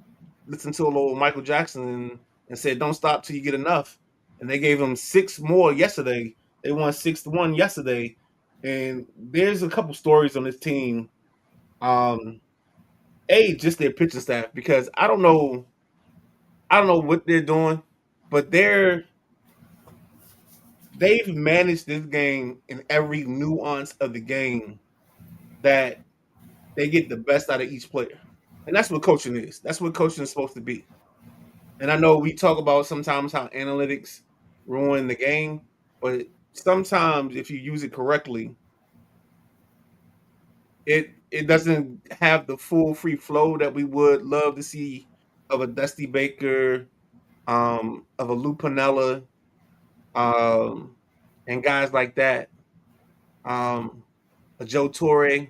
[SPEAKER 1] listening to a little Michael Jackson and said, "Don't stop till you get enough." And they gave them 6 more yesterday. They won 6-1 yesterday. And there's a couple stories on this team. Just their pitching staff, because I don't know what they're doing, but they've managed this game in every nuance of the game that they get the best out of each player. And that's what coaching is. That's what coaching is supposed to be. And I know we talk about sometimes how analytics ruin the game, but sometimes if you use it correctly, it doesn't have the full free flow that we would love to see of a Dusty Baker, of a Lou Piniella, um, and guys like that, um, a Joe Torre,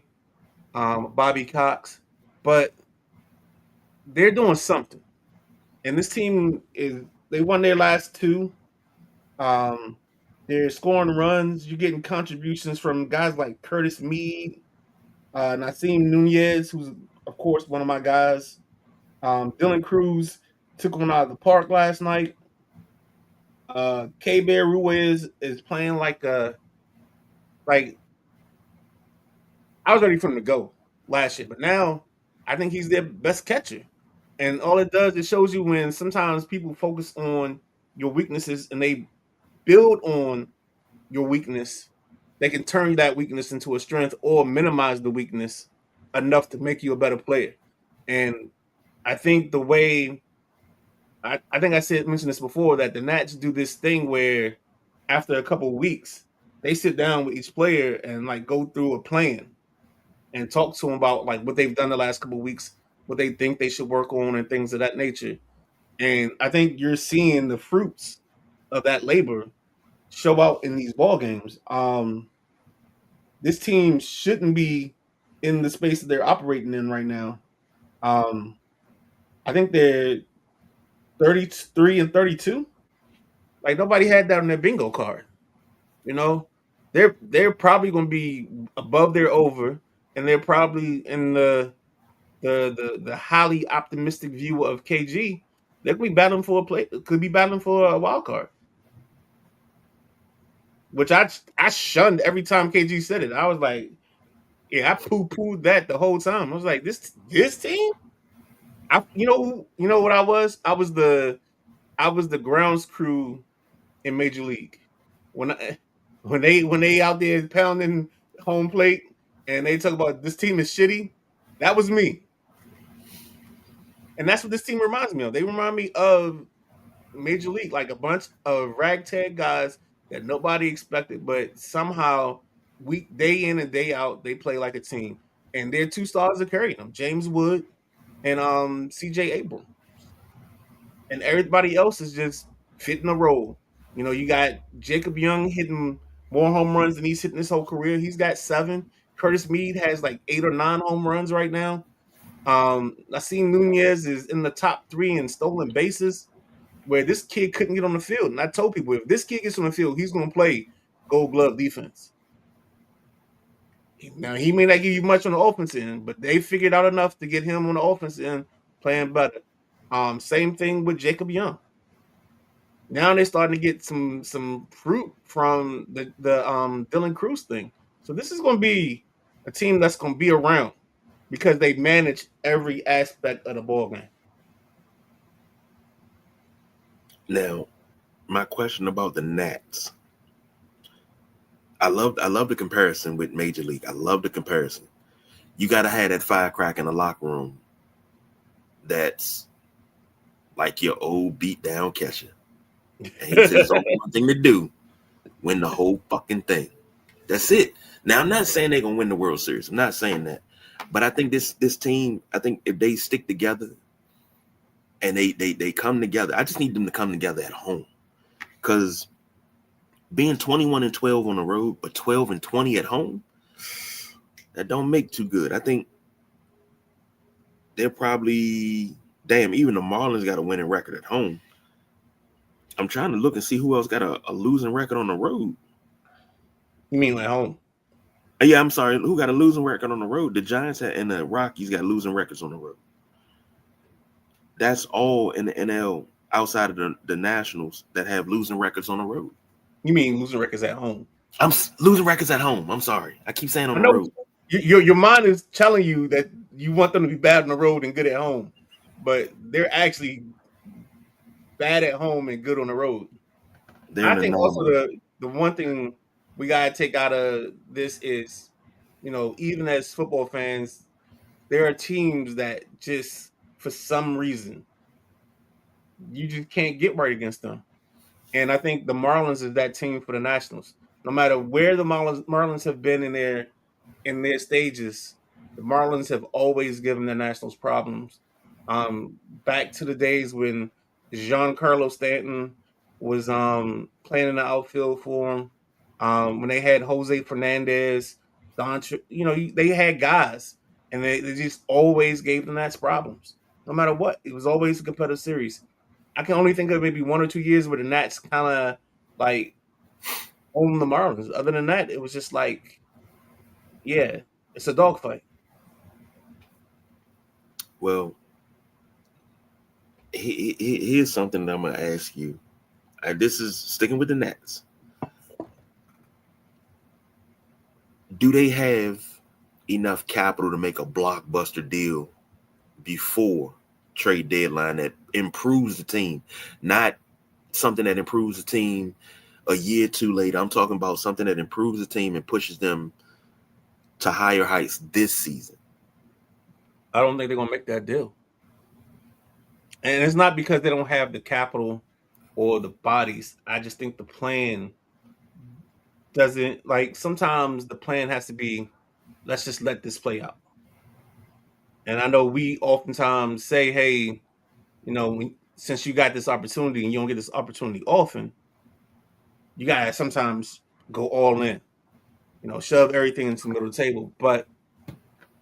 [SPEAKER 1] Bobby Cox, but they're doing something. And this team they won their last 2. Um, they're scoring runs. You're getting contributions from guys like Curtis Mead, Nasim Nunez, who's of course one of my guys. Dylan Cruz took one out of the park last night. K Bear Ruiz is playing like I was ready for him to go last year, but now I think he's their best catcher. And all it does, it shows you when sometimes people focus on your weaknesses and they build on your weakness, they can turn that weakness into a strength or minimize the weakness enough to make you a better player. And I think the way I think mentioned this before, that the Nats do this thing where after a couple of weeks, they sit down with each player and like go through a plan and talk to them about like what they've done the last couple of weeks, what they think they should work on, and things of that nature. And I think you're seeing the fruits of that labor show out in these ball games. This team shouldn't be in the space that they're operating in right now. I think they're 33-32. Like nobody had that on their bingo card. You know, they're probably going to be above their over, and they're probably in the highly optimistic view of KG. They could be battling for a wild card. Which I shunned every time KG said it. I was like, yeah, I poo-pooed that the whole time. I was like, this team? You know what I was? I was the grounds crew in Major League. When they out there pounding home plate and they talk about this team is shitty, that was me. And that's what this team reminds me of. They remind me of Major League, like a bunch of ragtag guys that nobody expected, but somehow week day in and day out they play like a team. And their 2 stars are carrying them, James Wood and CJ Abrams. and everybody else is just fitting a role. You know, you got Jacob Young hitting more home runs than he's hitting his whole career. He's got 7. Curtis Mead has like 8 or 9 home runs right now. I seen Nunez is in the top 3 in stolen bases, where this kid couldn't get on the field. And I told people, if this kid gets on the field, he's going to play Gold Glove defense. Now he may not give you much on the offense end, but they figured out enough to get him on the offense end playing better. Same thing with Jacob Young. Now they're starting to get some fruit from the Dylan Cruz thing. So this is going to be a team that's going to be around because they manage every aspect of the ball game.
[SPEAKER 2] Now, my question about the Nats. I love the comparison with Major League. I love the comparison. You got to have that firecracker in the locker room that's like your old beat down catcher. And he says there's only one thing to do: win the whole fucking thing. That's it. Now, I'm not saying they're gonna win the World Series. I'm not saying that, but I think this team. I think if they stick together and they come together, I just need them to come together at home. Because being 21-12 on the road, but 12-20 at home, that don't make too good. I think they're probably even the Marlins got a winning record at home. I'm trying to look and see who else got a losing record on the road.
[SPEAKER 1] You mean at home?
[SPEAKER 2] Yeah, I'm sorry. Who got a losing record on the road? The Giants and the Rockies got losing records on the road. That's all in the NL outside of the Nationals that have losing records on the road.
[SPEAKER 1] You mean losing records at home?
[SPEAKER 2] I'm losing records at home. I'm sorry. I keep saying on the road.
[SPEAKER 1] Your mind is telling you that you want them to be bad on the road and good at home, but they're actually bad at home and good on the road. I think also the one thing we gotta take out of this is, you know, even as football fans, there are teams that just for some reason you just can't get right against them. And I think the Marlins is that team for the Nationals. No matter where the Marlins have been in their stages, the Marlins have always given the Nationals problems. Back to the days when Giancarlo Stanton was playing in the outfield for them, when they had Jose Fernandez, you know, they had guys, and they just always gave the Nats problems. No matter what, it was always a competitive series. I can only think of maybe 1 or 2 years where the Nats kind of like owned the Marlins. Other than that, it was just like, yeah, it's a dogfight.
[SPEAKER 2] Well, here's something that I'm going to ask you. This is sticking with the Nats. Do they have enough capital to make a blockbuster deal before trade deadline that improves the team? Not something that improves the team a year too late. I'm talking about something that improves the team and pushes them to higher heights this season.
[SPEAKER 1] I don't think they're going to make that deal. And it's not because they don't have the capital or the bodies. I just think the plan doesn't, like, sometimes the plan has to be, let's just let this play out. And I know we oftentimes say, hey, you know, since you got this opportunity and you don't get this opportunity often, you got to sometimes go all in, you know, shove everything into the middle of the table. But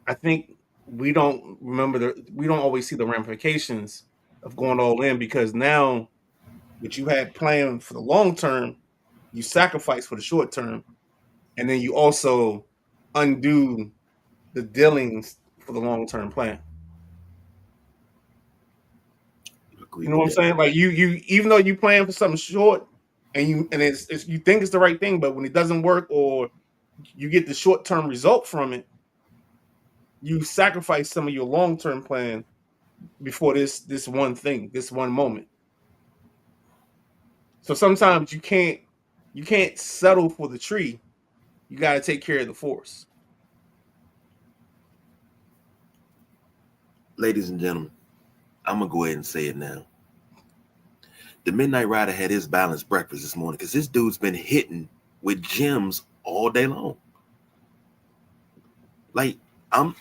[SPEAKER 1] I think we don't always see the ramifications of going all in, because now what you had planned for the long term, you sacrifice for the short term, and then you also undo the dealings for the long term plan. You know what I'm saying? Like you even though you plan for something short and it's you think it's the right thing, but when it doesn't work or you get the short term result from it, you sacrifice some of your long term plan before this one thing, this one moment. So sometimes you can't settle for the tree. You got to take care of the forest.
[SPEAKER 2] Ladies and gentlemen, I'm going to go ahead and say it now. The Midnight Rider had his balanced breakfast this morning because this dude's been hitting with gems all day long. Like, I'm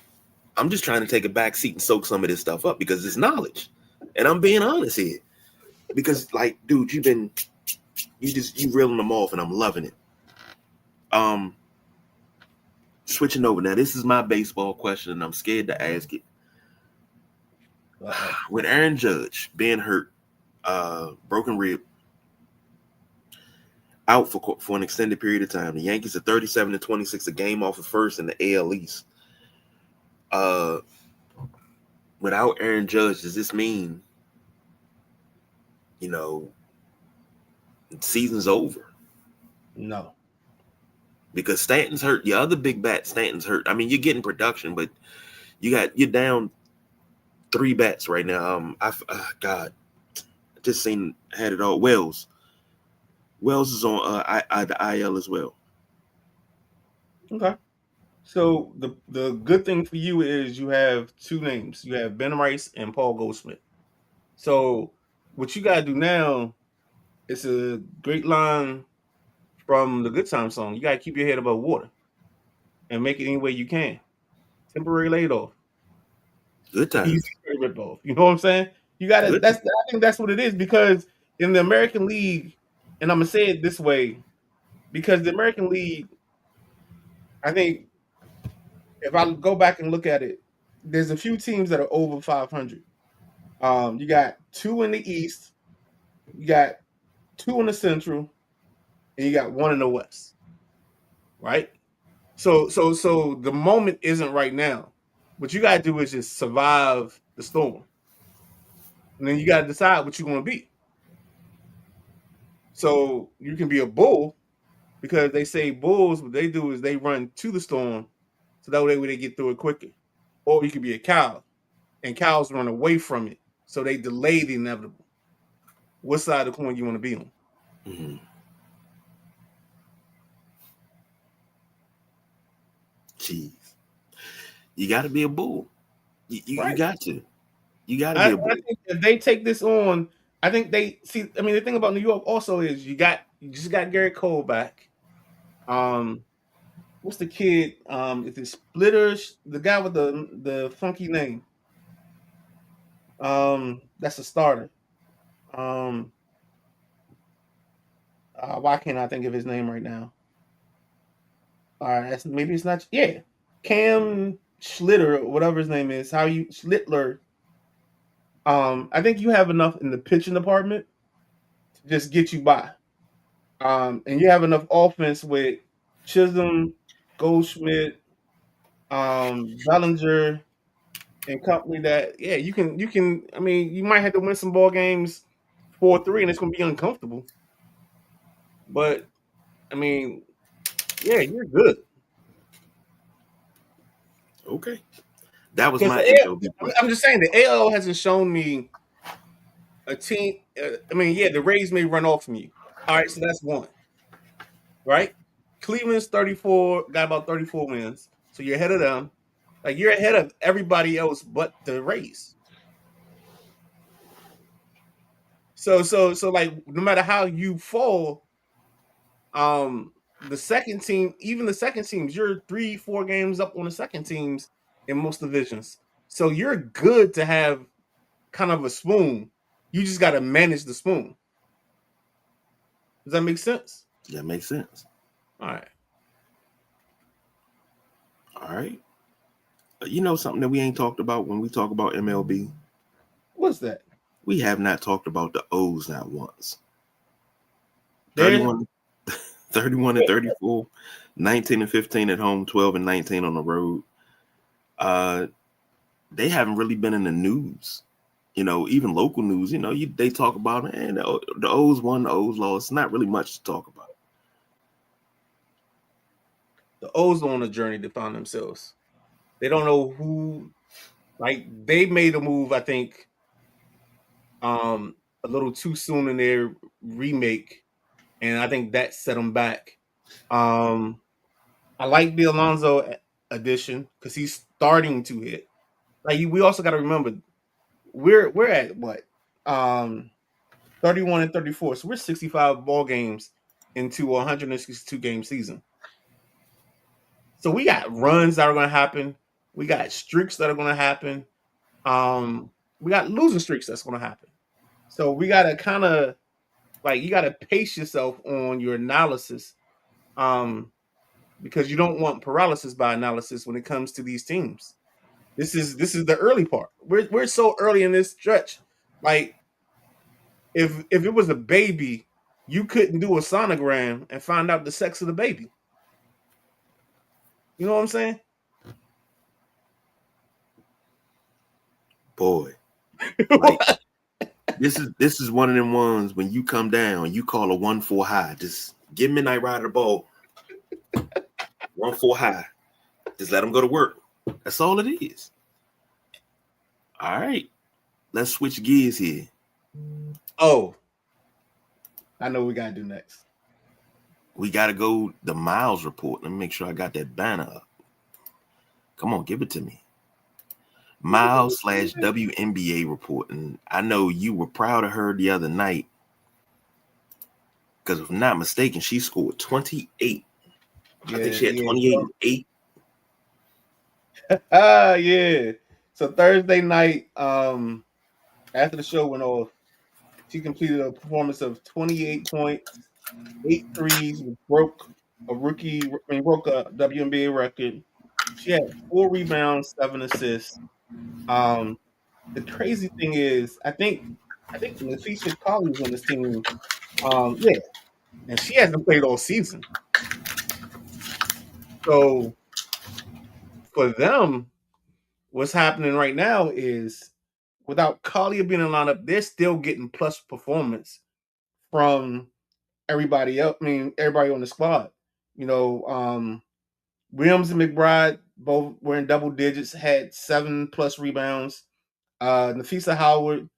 [SPEAKER 2] just trying to take a back seat and soak some of this stuff up because it's knowledge. And I'm being honest here. because like, dude, you reeling them off, and I'm loving it. Switching over now. This is my baseball question, and I'm scared to ask it. With Aaron Judge being hurt, broken rib, out for an extended period of time, the Yankees are 37-26, a game off of first in the AL East. Without Aaron Judge, does this mean, season's over?
[SPEAKER 1] No.
[SPEAKER 2] Because Stanton's hurt. Your other big bat, Stanton's hurt. I mean, you're getting production, but you're down 3 bats right now. God, I just had it all. Wells is on the IL as well.
[SPEAKER 1] Okay. So the good thing for you is you have 2 names. You have Ben Rice and Paul Goldschmidt. So what you gotta do now, it's a great line from the Good Time song. You gotta keep your head above water and make it any way you can. Temporary laid off.
[SPEAKER 2] Good times.
[SPEAKER 1] Easy rip off. You know what I'm saying? You gotta. I think that's what it is, because in the American League, and I'm gonna say it this way, because the American League, I think if I go back and look at it, there's a few teams that are over 500. You got 2 in the East, you got 2 in the Central, and you got 1 in the West. Right? So the moment isn't right now. What you gotta do is just survive the storm. And then you gotta decide what you want to be. So you can be a bull, because they say bulls, what they do is they run to the storm, so that way they get through it quicker. Or you can be a cow, and cows run away from it, so they delay the inevitable. What side of the coin you want to be on?
[SPEAKER 2] Mm-hmm. Jeez, you got to be a bull. You got to. You got to be a bull.
[SPEAKER 1] I think if they take this on, I think they see. I mean, the thing about New York also is you just got Garrett Cole back. What's the kid? Is it Splitters? The guy with the funky name. That's a starter. Why can't I think of his name right now? All right, maybe it's not. Yeah, Cam Schlitter, or whatever his name is. Schlittler? I think you have enough in the pitching department to just get you by. And you have enough offense with Chisholm, Goldschmidt, Bellinger, and company that you can. I mean, you might have to win some ball games 4-3, and it's going to be uncomfortable. But I mean, yeah, you're good.
[SPEAKER 2] Okay, that was my
[SPEAKER 1] MLB. I'm just saying the AL hasn't shown me a team. I mean, yeah, the Rays may run off from you. All right, so that's one. Right? Cleveland's 34, got about 34 wins. So you're ahead of them. Like, you're ahead of everybody else but the Rays. So like, no matter how you fall, the second team, even the second teams, you're 3-4 games up on the second teams in most divisions. So you're good to have kind of a spoon. You just got to manage the spoon. Does that make sense?
[SPEAKER 2] That makes sense.
[SPEAKER 1] All right.
[SPEAKER 2] All right. You know something that we ain't talked about when we talk about MLB?
[SPEAKER 1] What's that?
[SPEAKER 2] We have not talked about the O's not once. 31 and 34, 19 and 15 at home, 12 and 19 on the road. They haven't really been in the news. Even local news, they talk about it, and the O's won, the O's lost. It's not really much to talk about.
[SPEAKER 1] The O's are on a journey to find themselves. They don't know who, like, they made a move, I think, a little too soon in their remake, and I think that set them back. I like the Alonso addition because he's starting to hit. Like, we also got to remember, we're at what, 31 and 34, so we're 65 ball games into a 162 game season. So we got runs that are going to happen. We got streaks that are going to happen. We got losing streaks that's going to happen. So we gotta kind of like you gotta pace yourself on your analysis, um, because you don't want paralysis by analysis when it comes to these teams. This is the early part. We're so early in this stretch. Like if it was a baby, you couldn't do a sonogram and find out the sex of the baby. You know what I'm saying?
[SPEAKER 2] Boy, like this is one of them ones when you come down, you call a 1-4 high. Just give Midnight Rider the ball. 1-4 high. Just let him go to work. That's all it is. All right. Let's switch gears here.
[SPEAKER 1] Oh, I know what we gotta do next.
[SPEAKER 2] We gotta go the Miles report. Let me make sure I got that banner up. Come on, give it to me. Miles / WNBA report. And I know you were proud of her the other night. Because if I'm not mistaken, she scored 28. I think she had 28 and 8.
[SPEAKER 1] Yeah. So Thursday night, after the show went off, she completed a performance of 28 points, 8 threes, broke a WNBA record. She had 4 rebounds, 7 assists. The crazy thing is, I think Napheesa Colley's on this team. Yeah, and she hasn't played all season. So for them, what's happening right now is without Collier being in the lineup, they're still getting plus performance from everybody else. I mean, everybody on the squad. You know, Williams and McBride both were in double digits, had 7 plus rebounds. Napheesa Howard,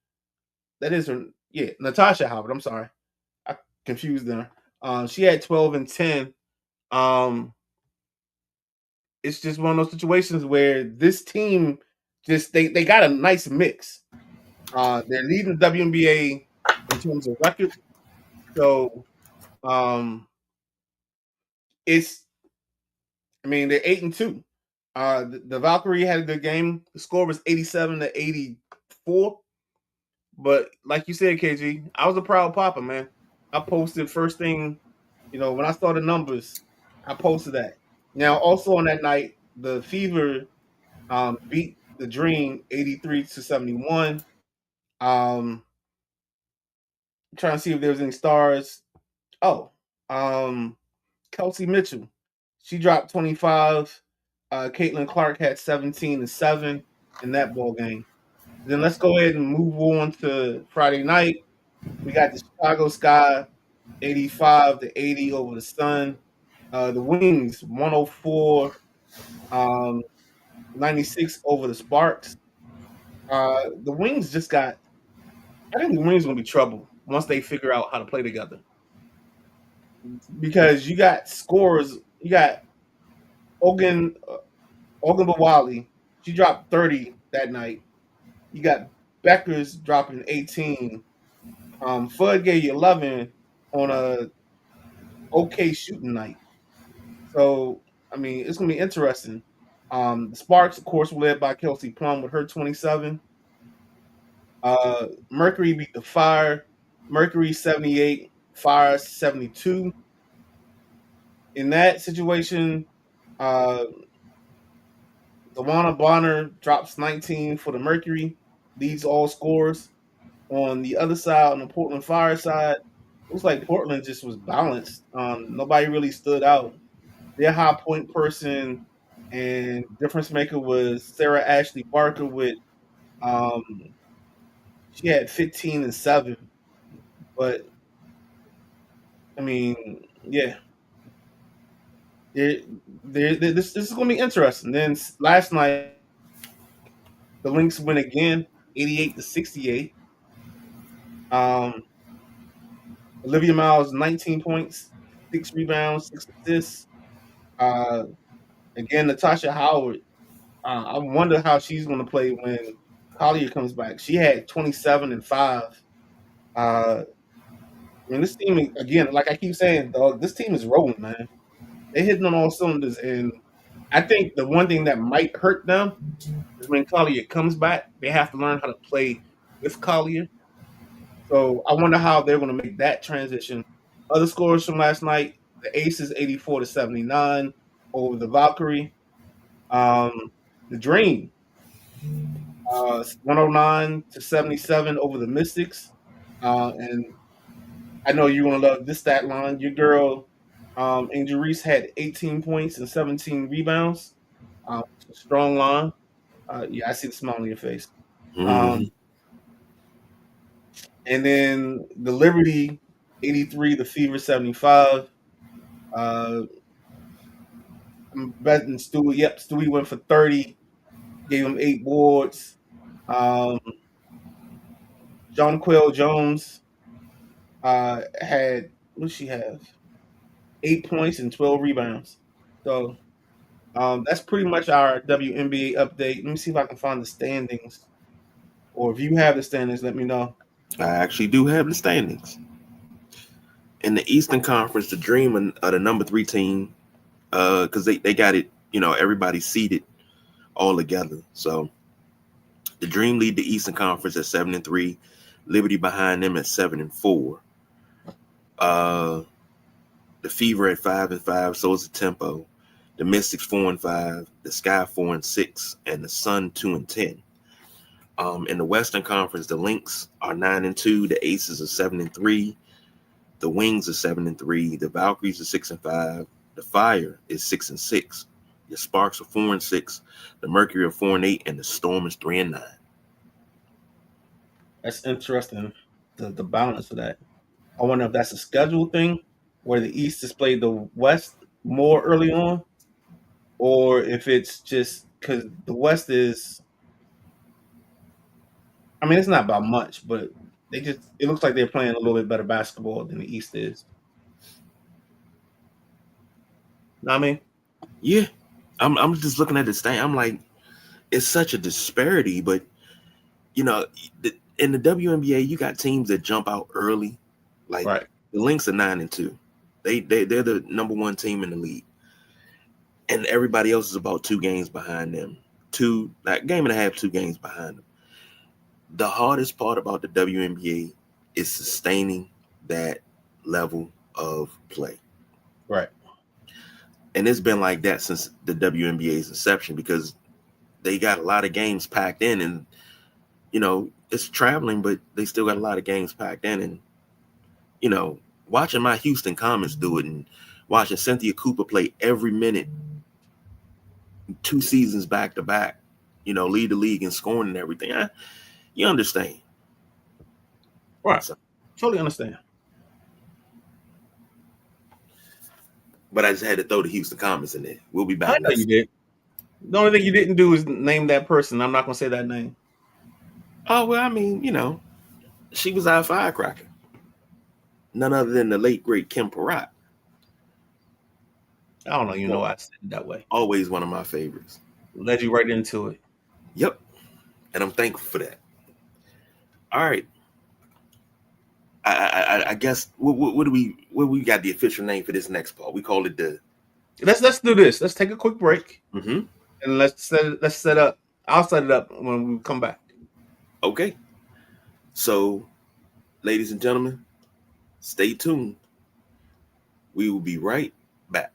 [SPEAKER 1] that is her, yeah, Natasha Howard. I'm sorry, I confused them. She had 12 and 10. It's just one of those situations where this team just they got a nice mix. They're leading the WNBA in terms of record. So it's I mean they're 8-2. The Valkyrie had a good game. The score was 87-84. But like you said, KG, I was a proud papa, man. I posted first thing, when I saw the numbers, I posted that. Now, also on that night, the Fever beat the Dream 83-71. Trying to see if there was any stars. Oh, Kelsey Mitchell, she dropped 25. Caitlin Clark had 17 and 7 in that ball game. Then let's go ahead and move on to Friday night. We got the Chicago Sky 85-80 over the Sun. The Wings 104 96 over the Sparks. The Wings just got. I think the Wings gonna be trouble once they figure out how to play together. Because you got scores. You got Ogun Bawali. She dropped 30 that night. You got Beckers dropping 18. Fudd gave you 11 on a okay shooting night. So I mean, it's gonna be interesting. The Sparks, of course, were led by Kelsey Plum with her 27. Mercury beat the Fire. Mercury 78, Fire 72. In that situation, Luana Bonner drops 19 for the Mercury, leads all scores. On the other side, on the Portland Fire side, looks like Portland just was balanced. Nobody really stood out. Their high point person and difference maker was Sarah Ashley Barker with she had 15 and 7. But I mean, yeah. This is going to be interesting. Then last night, the Lynx win again, 88-68. Olivia Miles, 19 points, 6 rebounds, 6 assists. Again, Natasha Howard. I wonder how she's going to play when Collier comes back. She had 27 and 5. I mean, this team, again, like I keep saying, dog, this team is rolling, man. They're hitting on all cylinders. And I think the one thing that might hurt them is when Collier comes back, they have to learn how to play with Collier. So I wonder how they're going to make that transition. Other scores from last night: the Aces 84-79 over the Valkyrie. The Dream 109-77 over the Mystics. And I know you're going to love this stat line. Your girl, Angel Reese, had 18 points and 17 rebounds. Strong line. Yeah, I see the smile on your face.
[SPEAKER 2] Mm-hmm.
[SPEAKER 1] Um, and then the Liberty 83, the Fever 75. I'm betting Stewie. Yep, Stewie went for 30, gave him 8 boards. Um, John Quill Jones had, what did she have? 8 points and 12 rebounds. So that's pretty much our WNBA update. Let me see if I can find the standings. Or if you have the standings, let me know.
[SPEAKER 2] I actually do have the standings. In the Eastern Conference, the Dream are the number 3 team because they got it, everybody seated all together. So the Dream lead the Eastern Conference at 7-3, Liberty behind them at 7-4. The Fever at 5-5, so is the Tempo. The Mystics 4-5, the Sky 4-6, and the Sun 2-10. In the Western Conference, the Lynx are 9-2, the Aces are 7-3, the Wings are 7-3, the Valkyries are 6-5, the Fire is 6-6, the Sparks are 4-6, the Mercury are 4-8, and the Storm is 3-9.
[SPEAKER 1] That's interesting. The balance of that. I wonder if that's a schedule thing where the East has played the West more early on, or if it's just because the West is. I mean, it's not about much, but it looks like they're playing a little bit better basketball than the East is. Know what I mean?
[SPEAKER 2] Yeah, I'm just looking at this thing. I'm like, it's such a disparity, but in the WNBA, you got teams that jump out early. Like
[SPEAKER 1] Right.
[SPEAKER 2] the Lynx are 9-2. They're the number 1 team in the league. And everybody else is about 2 games behind them. Game and a half, 2 games behind them. The hardest part about the WNBA is sustaining that level of play.
[SPEAKER 1] Right.
[SPEAKER 2] And it's been like that since the WNBA's inception because they got a lot of games packed in and, it's traveling, but they still got a lot of games packed in. And, watching my Houston Comets do it and watching Cynthia Cooper play every minute 2 seasons back to back, lead the league in scoring and everything. You understand.
[SPEAKER 1] Right. So, totally understand.
[SPEAKER 2] But I just had to throw the Houston Comets in there. We'll be back.
[SPEAKER 1] I know you did. The only thing you didn't do is name that person. I'm not going to say that name.
[SPEAKER 2] Oh, well, I mean, she was our firecracker. None other than the late, great Kim Peratt.
[SPEAKER 1] I don't know. I said it that way.
[SPEAKER 2] Always one of my favorites.
[SPEAKER 1] Led you right into it.
[SPEAKER 2] Yep. And I'm thankful for that. All right. I guess what do we got the official name for this next part? We call it the.
[SPEAKER 1] Let's do this. Let's take a quick break.
[SPEAKER 2] Mm-hmm.
[SPEAKER 1] And let's set up. I'll set it up when we come back.
[SPEAKER 2] Okay. So, ladies and gentlemen, stay tuned. We will be right back.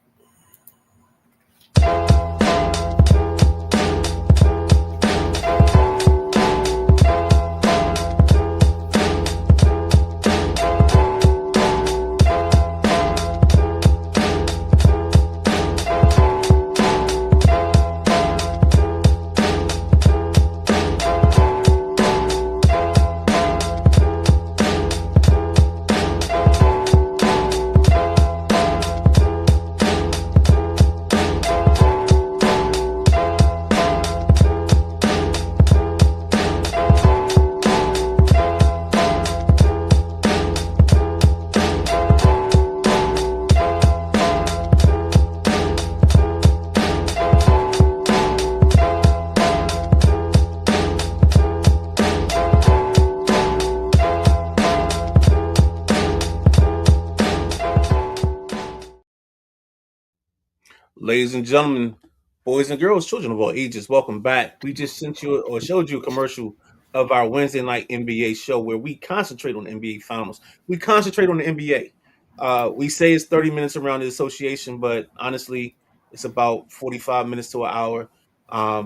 [SPEAKER 1] Ladies and gentlemen, boys and girls, children of all ages, welcome back. We just sent you or showed you a commercial of our Wednesday night NBA show where we concentrate on the NBA finals. We concentrate on the NBA. We say it's 30 minutes around the association, but honestly, it's about 45 minutes to an hour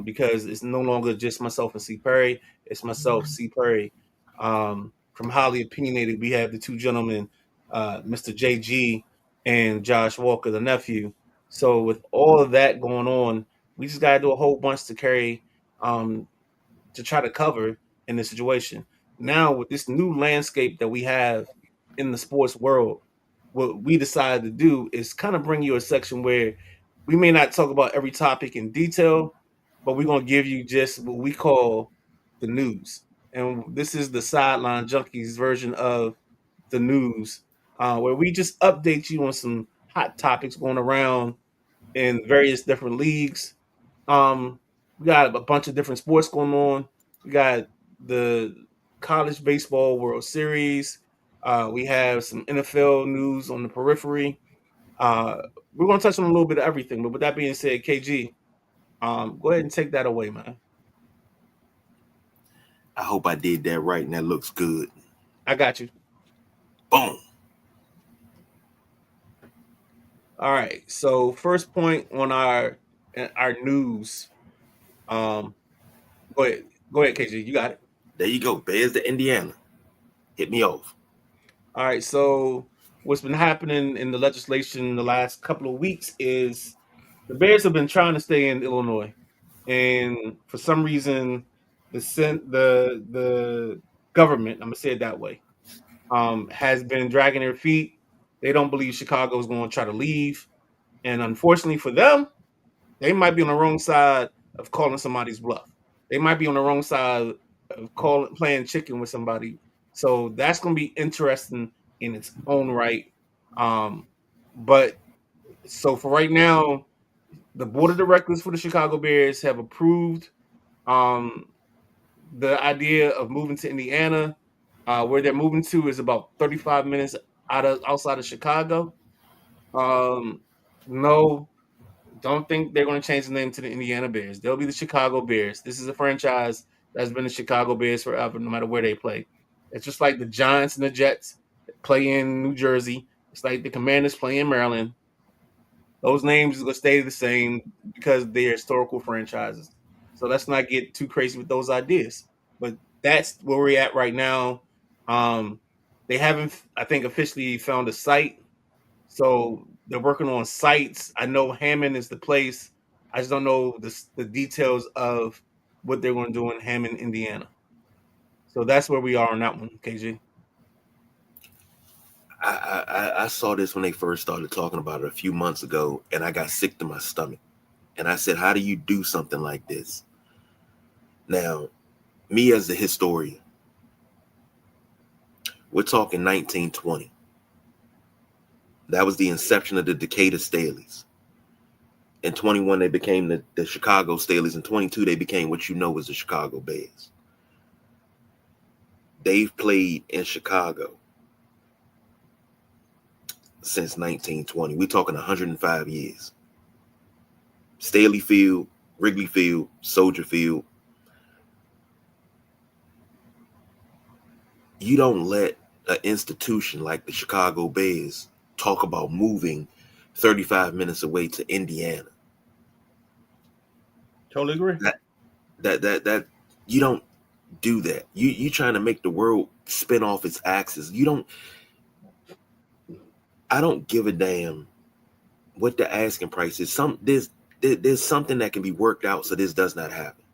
[SPEAKER 1] because it's no longer just myself and C. Perry. It's myself, C. Perry. From Highly Opinionated, we have the two gentlemen, Mr. JG and Josh Walker, the nephew. So with all of that going on, we just got to do a whole bunch to carry um, to try to cover in this situation. Now, with this new landscape that we have in the sports world, what we decided to do is kind of bring you a section where we may not talk about every topic in detail, but we're going to give you just what we call the news. And this is the Sideline Junkies version of the news, where we just update you on some hot topics going around in various different leagues. We got a bunch of different sports going on. We got the college baseball World Series. We have some NFL news on the periphery. Uh, we're going to touch on a little bit of everything. But with that being said, KG, go ahead and take that away, man.
[SPEAKER 2] I hope I did that right and that looks good.
[SPEAKER 1] I got you.
[SPEAKER 2] Boom.
[SPEAKER 1] All right. So first point on our news. Um, go ahead, KG. You got it.
[SPEAKER 2] There you go. Bears to Indiana. Hit me off.
[SPEAKER 1] All right. So what's been happening in the legislation the last couple of weeks is the Bears have been trying to stay in Illinois, and for some reason, the government, I'm gonna say it that way, has been dragging their feet. They don't believe Chicago is going to try to leave, and unfortunately for them, they might be on the wrong side of calling somebody's bluff. They might be on the wrong side of playing chicken with somebody. So that's going to be interesting in its own right. Um, but so for right now, the board of directors for the Chicago Bears have approved um, the idea of moving to Indiana. Where they're moving to is about 35 minutes outside of Chicago. Um, no, don't think they're going to change the name to the Indiana Bears. They'll be the Chicago Bears. This is a franchise that's been the Chicago Bears forever, no matter where they play. It's just like the Giants and the Jets play in New Jersey. It's like the Commanders play in Maryland. Those names are going to stay the same because they're historical franchises. So let's not get too crazy with those ideas. But that's where we're at right now. Um, they haven't, I think, officially found a site. So they're working on sites. I know Hammond is the place. I just don't know the details of what they're going to do in Hammond, Indiana. So that's where we are on that one, KG.
[SPEAKER 2] I saw this when they first started talking about it a few months ago, and I got sick to my stomach. And I said, how do you do something like this? Now, me as the historian, we're talking 1920. That was the inception of the Decatur Staleys. In 21, they became the Chicago Staleys. In 22, they became what you know as the Chicago Bears. They've played in Chicago since 1920. We're talking 105 years. Staley Field, Wrigley Field, Soldier Field. You don't let an institution like the Chicago Bears talk about moving 35 minutes away to Indiana.
[SPEAKER 1] Totally agree.
[SPEAKER 2] That you don't do that. You trying to make the world spin off its axis. I don't give a damn what the asking price is. There's something that can be worked out so this does not happen.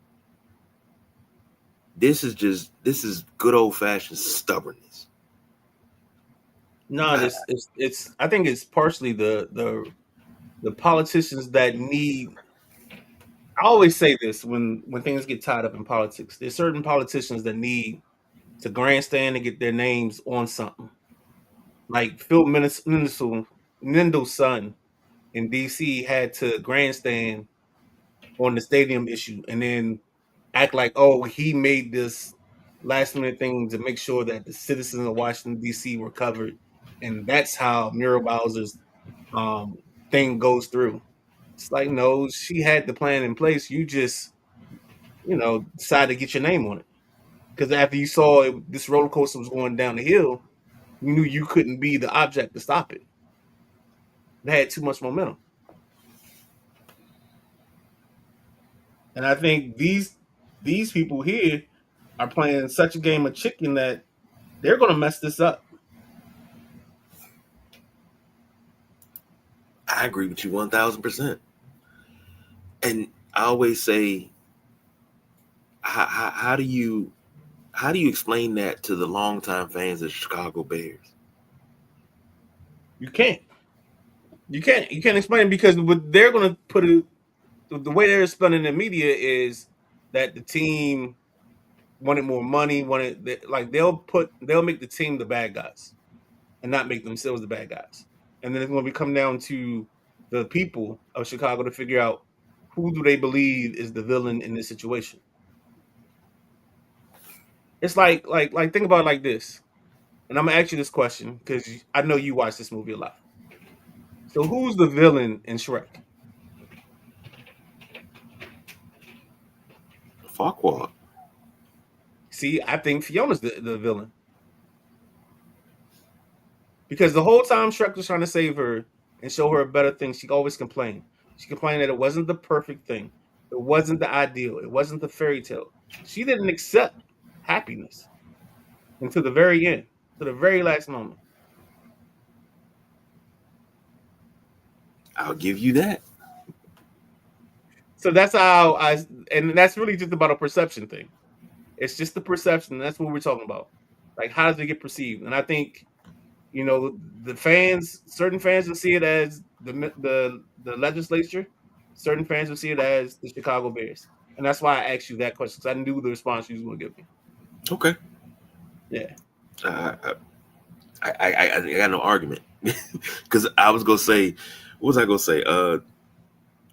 [SPEAKER 2] This is good old fashioned stubbornness.
[SPEAKER 1] No, it's I think it's partially the politicians that need. I always say this when things get tied up in politics. There's certain politicians that need to grandstand and get their names on something. Like Phil Mendel's son in DC had to grandstand on the stadium issue and then act like, oh, he made this last minute thing to make sure that the citizens of Washington D.C. were covered, and that's how Muriel Bowser's um, thing goes through. It's like, no, she had the plan in place. You just, decided to get your name on it. Because after you saw this roller coaster was going down the hill, you knew you couldn't be the object to stop it. It had too much momentum. And I think these people here are playing such a game of chicken that they're going to mess this up.
[SPEAKER 2] I agree with you 1000%. And I always say, how do you explain that to the longtime fans of Chicago Bears?
[SPEAKER 1] You can't. You can't explain it because what they're going to put it, the way they're spending the media is that the team wanted more money, like they'll make the team the bad guys and not make themselves the bad guys. And then it's going to come down to the people of Chicago to figure out who do they believe is the villain in this situation. It's like think about it like this. And I'm gonna ask you this question because I know you watch this movie a lot. So who's the villain in Shrek?
[SPEAKER 2] Farquaad.
[SPEAKER 1] See, I think Fiona's the villain. Because the whole time Shrek was trying to save her and show her a better thing, she always complained. She complained that it wasn't the perfect thing. It wasn't the ideal. It wasn't the fairy tale. She didn't accept happiness until the very end, to the very last moment.
[SPEAKER 2] I'll give you that.
[SPEAKER 1] So that's and that's really just about a perception thing. It's just the perception. That's what we're talking about. Like, how does it get perceived? And I think, the fans, certain fans will see it as the legislature. Certain fans will see it as the Chicago Bears. And that's why I asked you that question, because I knew the response you was going to give me.
[SPEAKER 2] Okay.
[SPEAKER 1] Yeah.
[SPEAKER 2] I got no argument because I was gonna say, what was I gonna say?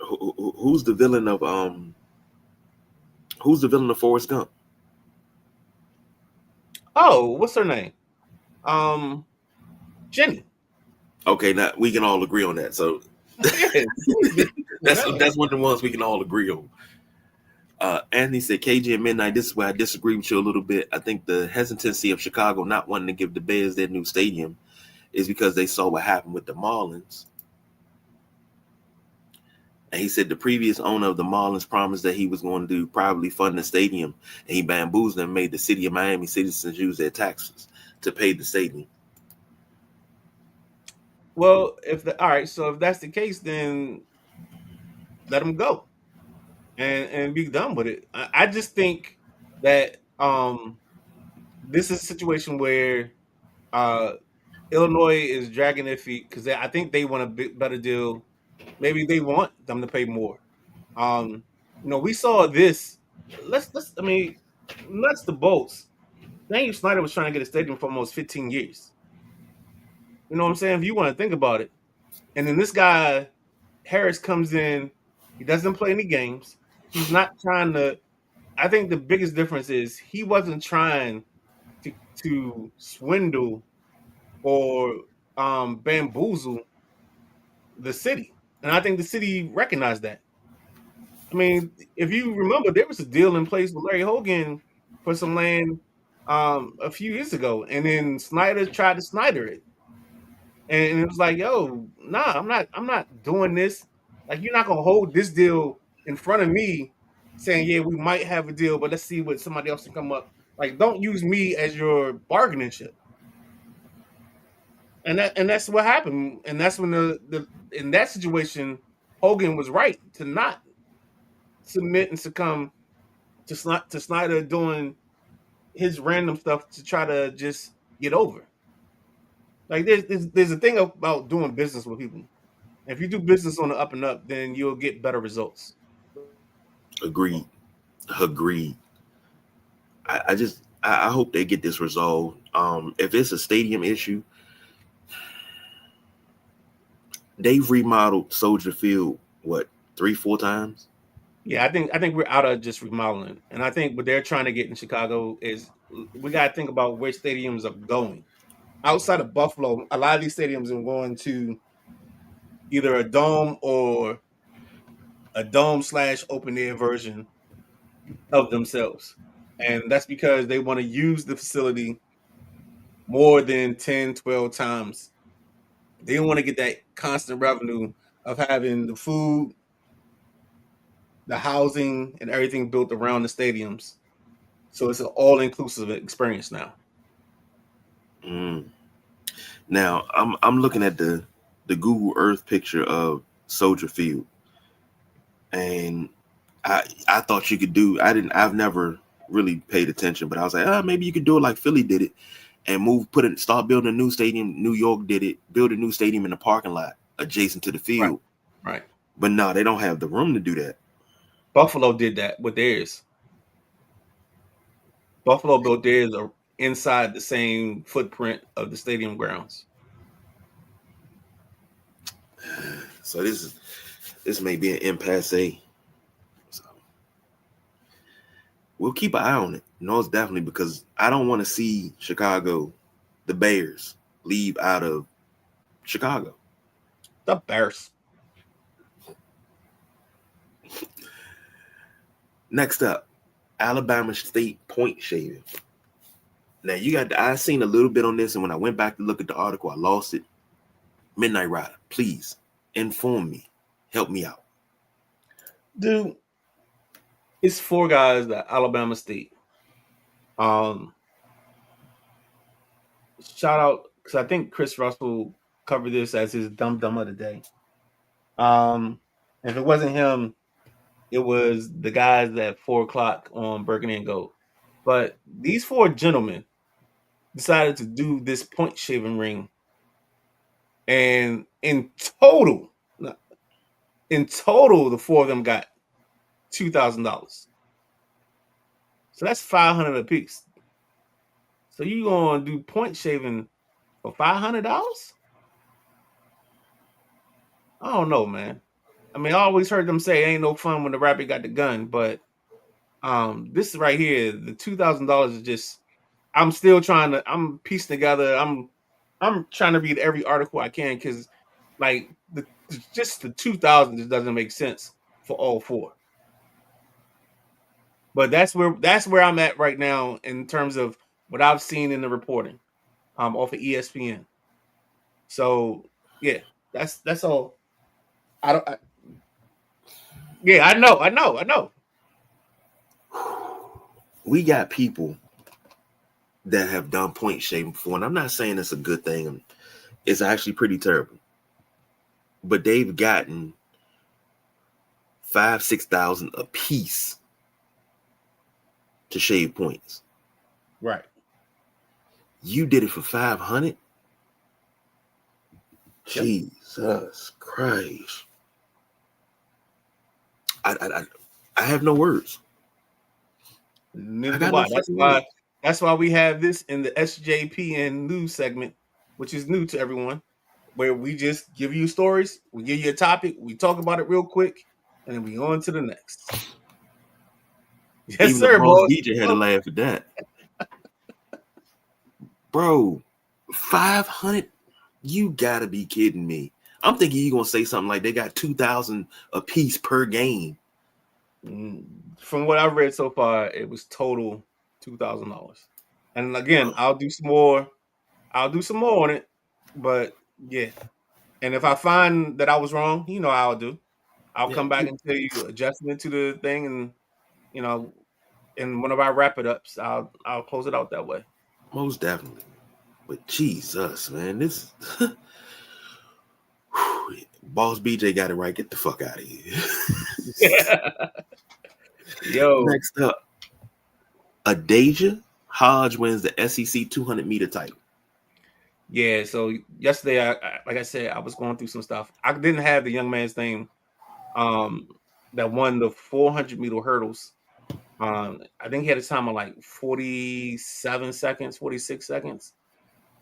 [SPEAKER 2] Who's the villain of Forrest Gump?
[SPEAKER 1] Oh, what's her name? Jenny.
[SPEAKER 2] Okay, now we can all agree on that. So that's one of the ones we can all agree on. Anthony said, KJ at midnight. This is where I disagree with you a little bit. I think the hesitancy of Chicago not wanting to give the Bears their new stadium is because they saw what happened with the Marlins. And he said the previous owner of the Marlins promised that he was going to probably fund the stadium, and he bamboozled and made the city of Miami citizens use their taxes to pay the stadium.
[SPEAKER 1] Well, all right, so if that's the case, then let them go and be done with it. I just think that this is a situation where Illinois is dragging their feet because I think they want a better deal. Maybe they want them to pay more. We saw this. I mean, nuts to bolts. Daniel Snyder was trying to get a stadium for almost 15 years. You know what I'm saying? If you want to think about it. And then this guy, Harris, comes in. He doesn't play any games. He's not trying to. I think the biggest difference is he wasn't trying to swindle or bamboozle the city. And I think the city recognized that. I mean, if you remember, there was a deal in place with Larry Hogan for some land a few years ago, and then Snyder tried to Snyder it. And it was like, yo, nah, I'm not doing this. Like, you're not gonna hold this deal in front of me saying, yeah, we might have a deal, but let's see what somebody else can come up. Like, don't use me as your bargaining chip. And that's what happened. And that's when the in that situation, Hogan was right to not submit and succumb to Snyder doing his random stuff to try to just get over. Like, there's a thing about doing business with people. If you do business on the up and up, then you'll get better results.
[SPEAKER 2] Agreed. I hope they get this resolved. If it's a stadium issue, they've remodeled Soldier Field, 3-4 times?
[SPEAKER 1] Yeah, I think we're out of just remodeling. And I think what they're trying to get in Chicago is we got to think about where stadiums are going. Outside of Buffalo, a lot of these stadiums are going to either a dome or a dome / open air version of themselves. And that's because they want to use the facility more than 10, 12 times. They don't want to get that constant revenue of having the food, the housing, and everything built around the stadiums. So it's an all-inclusive experience now.
[SPEAKER 2] Mm. Now I'm looking at the Google Earth picture of Soldier Field, and I thought you could do. I've never really paid attention, but I was like, maybe you could do it like Philly did it, and start building a new stadium. New York did it, build a new stadium in the parking lot adjacent to the
[SPEAKER 1] Right,
[SPEAKER 2] field.
[SPEAKER 1] right.
[SPEAKER 2] But no, they don't have the room to do that.
[SPEAKER 1] Buffalo did that with theirs. Buffalo built theirs inside the same footprint of the stadium grounds.
[SPEAKER 2] So this may be an impasse. So we'll keep an eye on it. Most definitely, because I don't want to see Chicago, the Bears, leave out of Chicago.
[SPEAKER 1] The Bears.
[SPEAKER 2] Next up, Alabama State point shaving. Now I seen a little bit on this, and when I went back to look at the article, I lost it. Midnight Rider, please inform me, help me out.
[SPEAKER 1] Dude, it's 4 guys at Alabama State. Shout out, because I think Chris Russell covered this as his dumb of the day. If it wasn't him, it was the guys at 4:00 on Burgundy and Gold. But these 4 gentlemen decided to do this point shaving ring, and in total, the 4 of them got $2,000. So that's $500 a piece. So you gonna do point shaving for $500? I don't know, man. I mean, I always heard them say ain't no fun when the rabbit got the gun, but this right here, the $2,000 is just. I'm still trying to. I'm piecing together. I'm trying to read every article I can, because like just the 2,000 just doesn't make sense for all 4. But that's where I'm at right now in terms of what I've seen in the reporting, off of ESPN. So yeah, that's all. I don't. Yeah, I know.
[SPEAKER 2] We got people that have done point shaving before, and I'm not saying it's a good thing. It's actually pretty terrible. But they've gotten 5,000-6,000 a piece to shave points.
[SPEAKER 1] Right.
[SPEAKER 2] You did it for 500?
[SPEAKER 1] Yep.
[SPEAKER 2] Jesus Christ. I have no words.
[SPEAKER 1] Neither do I. That's why we have this in the SJPN news segment, which is new to everyone, where we just give you stories, we give you a topic, we talk about it real quick, and then we on to the next. Yes,
[SPEAKER 2] Even
[SPEAKER 1] sir,
[SPEAKER 2] the boss
[SPEAKER 1] boss.
[SPEAKER 2] DJ had to laugh at that. Bro, 500? You gotta be kidding me. I'm thinking you're gonna say something like they got 2,000 a piece per game.
[SPEAKER 1] From what I've read so far, it was total $2,000. And again, I'll do some more on it. But yeah. And if I find that I was wrong, you know how I'll do. I'll come back and tell you adjustment to the thing, and and one of our wrap it ups, I'll close it out that way.
[SPEAKER 2] Most definitely. But Jesus, man, this Boss BJ got it right. Get the fuck out of here.
[SPEAKER 1] Yo.
[SPEAKER 2] Next up, Adaja Hodge wins the SEC 200-meter title.
[SPEAKER 1] Yeah, so yesterday, like I said, I was going through some stuff. I didn't have the young man's name that won the 400-meter hurdles. I think he had a time of like 47 seconds, 46 seconds.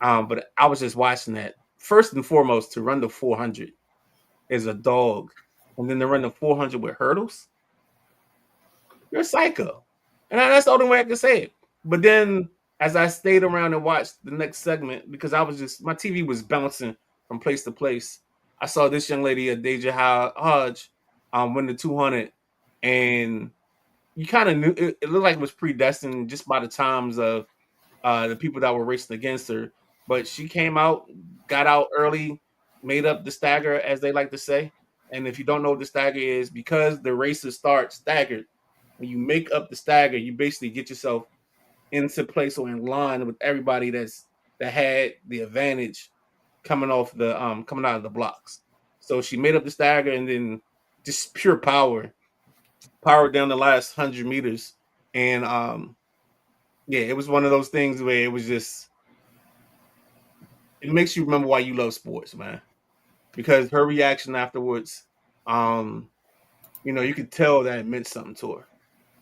[SPEAKER 1] But I was just watching that. First and foremost, to run the 400 is a dog. And then to run the 400 with hurdles, you're a psycho. And that's the only way I can say it. But then as I stayed around and watched the next segment, because my TV was bouncing from place to place, I saw this young lady, Adaja Hodge, win the 200. And you kind of knew it looked like it was predestined just by the times of the people that were racing against her. But she came out, got out early, made up the stagger, as they like to say. And if you don't know what the stagger is, because the races start staggered, when you make up the stagger, you basically get yourself into place or in line with everybody that had the advantage coming out of the blocks. So she made up the stagger and then just pure power down the last 100 meters. And yeah, it was one of those things where it was just it makes you remember why you love sports, man. Because her reaction afterwards, um, you could tell that it meant something to her.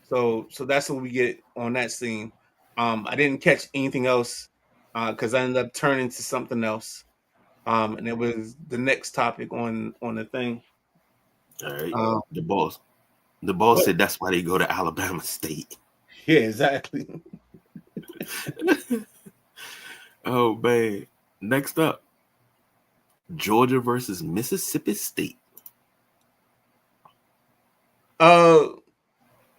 [SPEAKER 1] So that's what we get on that scene. I didn't catch anything else because I ended up turning to something else. And it was the next topic on the thing.
[SPEAKER 2] All right.
[SPEAKER 1] Um,
[SPEAKER 2] The boss
[SPEAKER 1] but
[SPEAKER 2] said that's why they go to Alabama State.
[SPEAKER 1] yeah, exactly.
[SPEAKER 2] Oh man. Next up, Georgia versus Mississippi State.
[SPEAKER 1] Uh,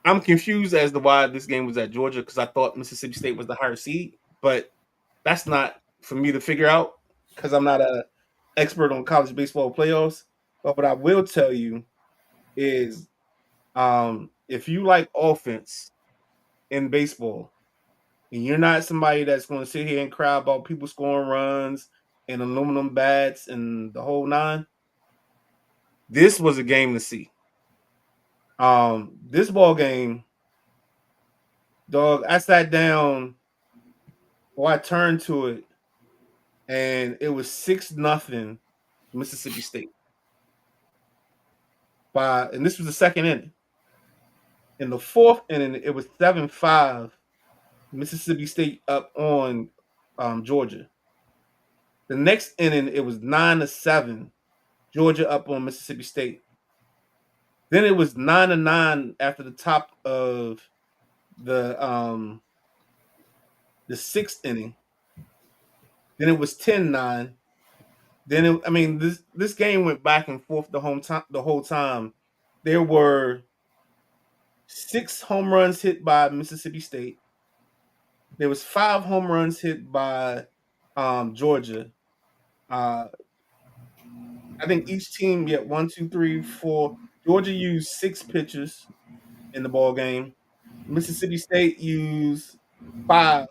[SPEAKER 1] I'm confused as to why this game was at Georgia because I thought Mississippi State was the higher seed, but that's not for me to figure out because I'm not a expert on college baseball playoffs. But what I will tell you is, if you like offense in baseball, and you're not somebody that's going to sit here and cry about people scoring runs and aluminum bats and the whole nine, this was a game to see. This ball game, dog, I sat down or I turned to it, and it was 6-0 Mississippi State. And this was the second inning. In the fourth inning, it was 7-5 Mississippi State up on Georgia. The next inning, it was 9-7 Georgia up on Mississippi State. Then it was 9-9 after the top of the sixth inning. Then it was 10-9. Then this game went back and forth the whole time. There were 6 home runs hit by Mississippi State. There was 5 home runs hit by Georgia. I think each team, 1, 2, 3, 4. Georgia used 6 pitchers in the ball game. Mississippi State used 5.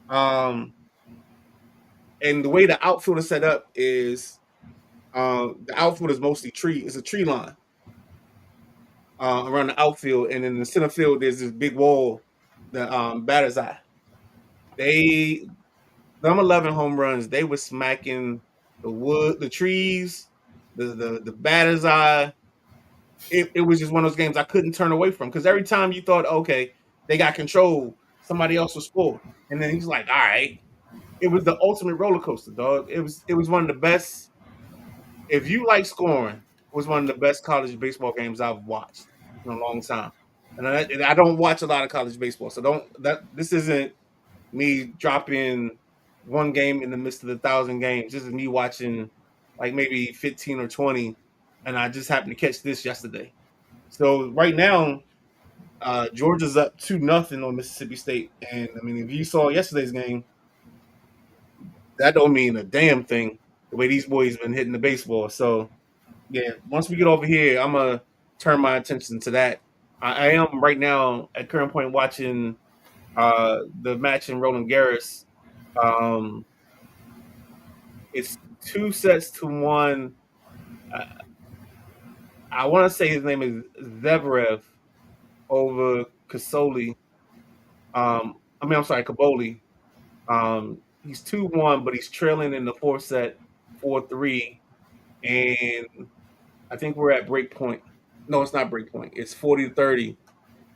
[SPEAKER 1] And the way the outfield is set up is the outfield is mostly tree. It's a tree line around the outfield, and in the center field there's this big wall, the batter's eye. Them 11 home runs, they were smacking the wood, the trees, the batter's eye. It was just one of those games I couldn't turn away from because every time you thought, okay, they got control, somebody else will score, and then he's like, all right. It was the ultimate roller coaster, dog. It was one of the best. If you like scoring, it was one of the best college baseball games I've watched in a long time. And I don't watch a lot of college baseball, so this isn't me dropping one game in the midst of the 1,000 games. This is me watching like maybe 15 or 20, and I just happened to catch this yesterday. So right now, Georgia's up 2-0 on Mississippi State, and if you saw yesterday's game, that don't mean a damn thing the way these boys been hitting the baseball. So yeah, once we get over here, I'm gonna turn my attention to that. I am right now at current point watching the match in Roland Garros. Um, it's 2-1. Uh, I want to say his name is Zverev over Casoli. I'm sorry, Kaboli. He's 2-1, but he's trailing in the fourth set, 4-3, and I think we're at break point. No, it's not break point. It's 40-30.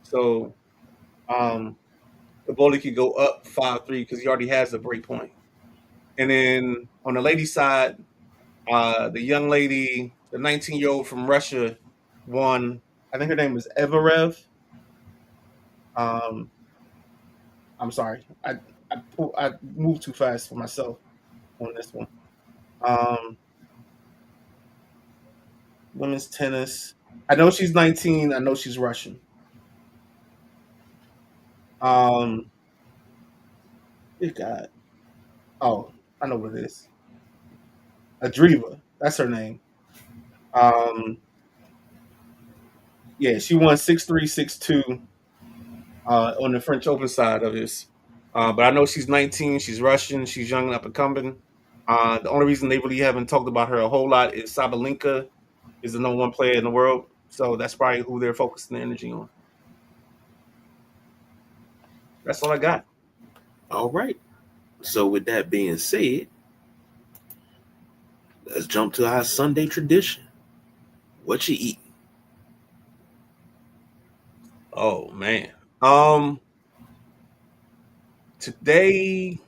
[SPEAKER 1] So the goalie could go up 5-3 because he already has a break point. And then on the ladies' side, the young lady, the 19-year-old from Russia, won. I think her name is Everev. Um, I'm sorry, I moved too fast for myself on this one. Um, Women's tennis. I know she's 19. I know she's Russian. Um, good God. Oh, I know what it is. Adriva. That's her name. Um, yeah, she won 6-3, 6-2 on the French Open side of this. But I know she's 19. She's Russian. She's young and up and coming. The only reason they really haven't talked about her a whole lot is Sabalenka is the number one player in the world. So that's probably who they're focusing their energy on. That's all I got.
[SPEAKER 2] All right. So with that being said, let's jump to our Sunday tradition. What you eat?
[SPEAKER 1] Oh man. Um, Today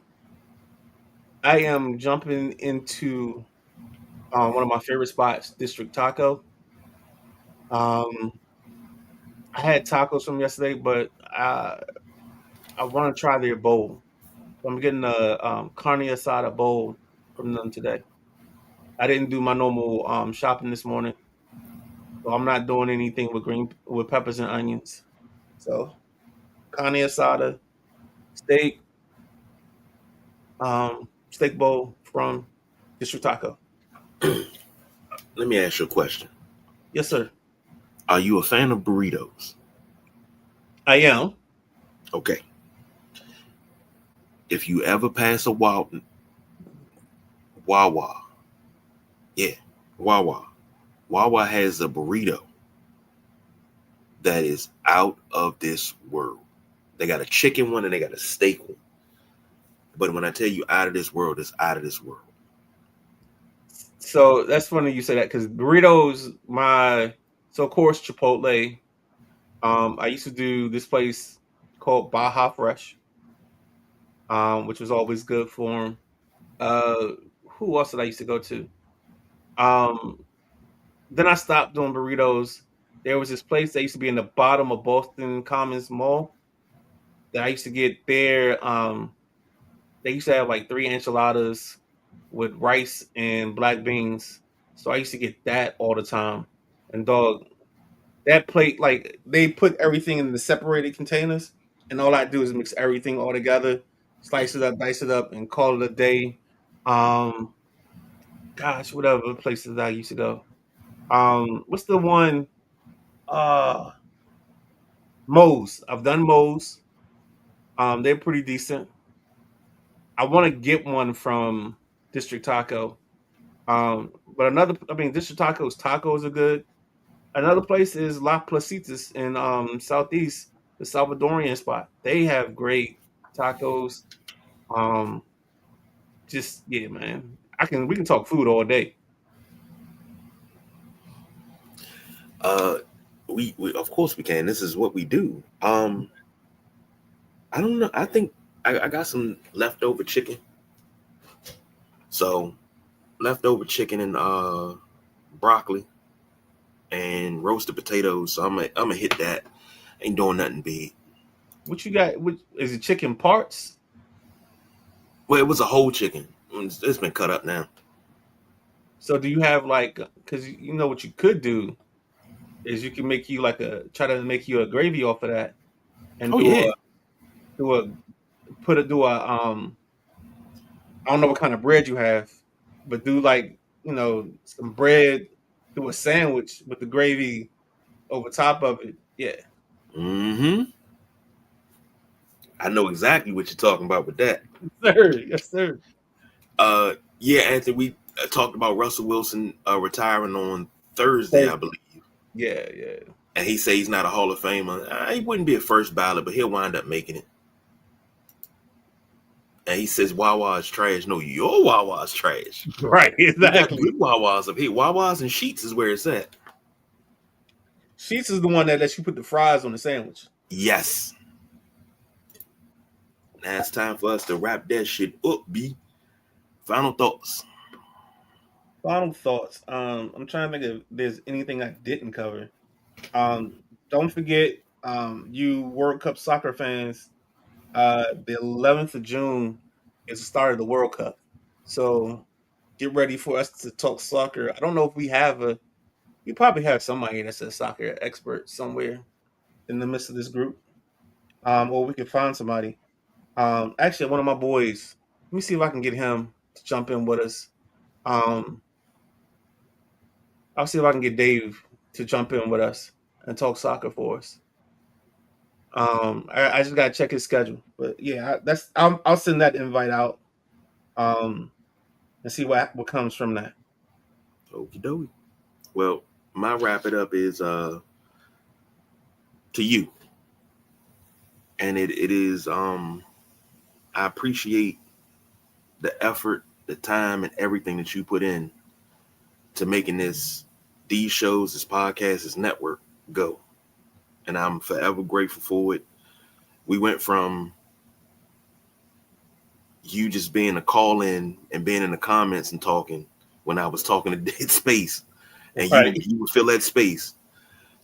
[SPEAKER 1] I am jumping into one of my favorite spots, District Taco. Um, I had tacos from yesterday, but I want to try their bowl. So I'm getting a carne asada bowl from them today. I didn't do my normal shopping this morning, so I'm not doing anything with peppers and onions. So carne asada, steak, steak bowl from District Taco.
[SPEAKER 2] Let me ask you a question.
[SPEAKER 1] Yes, sir.
[SPEAKER 2] Are you a fan of burritos?
[SPEAKER 1] I am.
[SPEAKER 2] Okay. If you ever pass a Wawa, yeah, Wawa. Wawa has a burrito that is out of this world. They got a chicken one and they got a steak one. But when I tell you out of this world, it's out of this world.
[SPEAKER 1] So that's funny you say that because burritos, so of course Chipotle. I used to do this place called Baja Fresh, which was always good for them. Uh, who else did I used to go to? Um, then I stopped doing burritos. There was this place that used to be in the bottom of Boston Commons Mall that I used to get there. They used to have like three enchiladas with rice and black beans. So I used to get that all the time. And dog, that plate, like they put everything in the separated containers, and all I do is mix everything all together, slice it up, dice it up, and call it a day. Um, Gosh, what other places I used to go? What's the one? Uh, Moe's. I've done Moe's. They're pretty decent. I want to get one from District Taco. But District tacos are good. Another place is La Placitas in Southeast, the Salvadorian spot. They have great tacos. Um, just yeah, man. We can talk food all day.
[SPEAKER 2] Uh, we of course we can. This is what we do. I don't know. I think I got some leftover chicken. So leftover chicken and broccoli and roasted potatoes. So I'm gonna hit that. Ain't doing nothing big.
[SPEAKER 1] What you got? What is it? Chicken parts?
[SPEAKER 2] Well, it was a whole chicken. It's been cut up now.
[SPEAKER 1] So do you have like? Because you know what you could do is you can make you like try to make you a gravy off of that and
[SPEAKER 2] Oh yeah.
[SPEAKER 1] do a do a I don't know what kind of bread you have, but do like some bread, do a sandwich with the gravy over top of it. Yeah.
[SPEAKER 2] Mm-hmm. I know exactly what you're talking about with that.
[SPEAKER 1] Yes, sir. Yes, sir.
[SPEAKER 2] Yeah, Anthony, we talked about Russell Wilson retiring on Thursday, I
[SPEAKER 1] Thursday.
[SPEAKER 2] believe.
[SPEAKER 1] Yeah, yeah.
[SPEAKER 2] And he says he's not a Hall of Famer. He wouldn't be a first ballot, but he'll wind up making it. And he says Wawa is trash. No, your Wawa is trash.
[SPEAKER 1] Right,
[SPEAKER 2] We got
[SPEAKER 1] exactly.
[SPEAKER 2] good Wawas up here. Wawas and Sheets is where it's at.
[SPEAKER 1] Sheets is the one that lets you put the fries on the sandwich.
[SPEAKER 2] Yes. Now it's time for us to wrap that shit up, B. Final thoughts.
[SPEAKER 1] Final thoughts. I'm trying to think if there's anything I didn't cover. Don't forget, you World Cup soccer fans, the 11th of June is the start of the World Cup. So get ready for us to talk soccer. I don't know if we We probably have somebody that's a soccer expert somewhere in the midst of this group. Or we could find somebody. Actually, one of my boys. Let me see if I can get him to jump in with us. Um, I'll see if I can get Dave to jump in with us and talk soccer for us. I just gotta check his schedule, but yeah, I'll send that invite out. And see what comes from that.
[SPEAKER 2] Okie dokie. Well, my wrap it up is to you. And it is I appreciate the effort, the time, and everything that you put in to making these shows, this podcast, this network go. And I'm forever grateful for it. We went from you just being a call in and being in the comments and talking when I was talking to Dead Space, and
[SPEAKER 1] Right.
[SPEAKER 2] you would fill that space,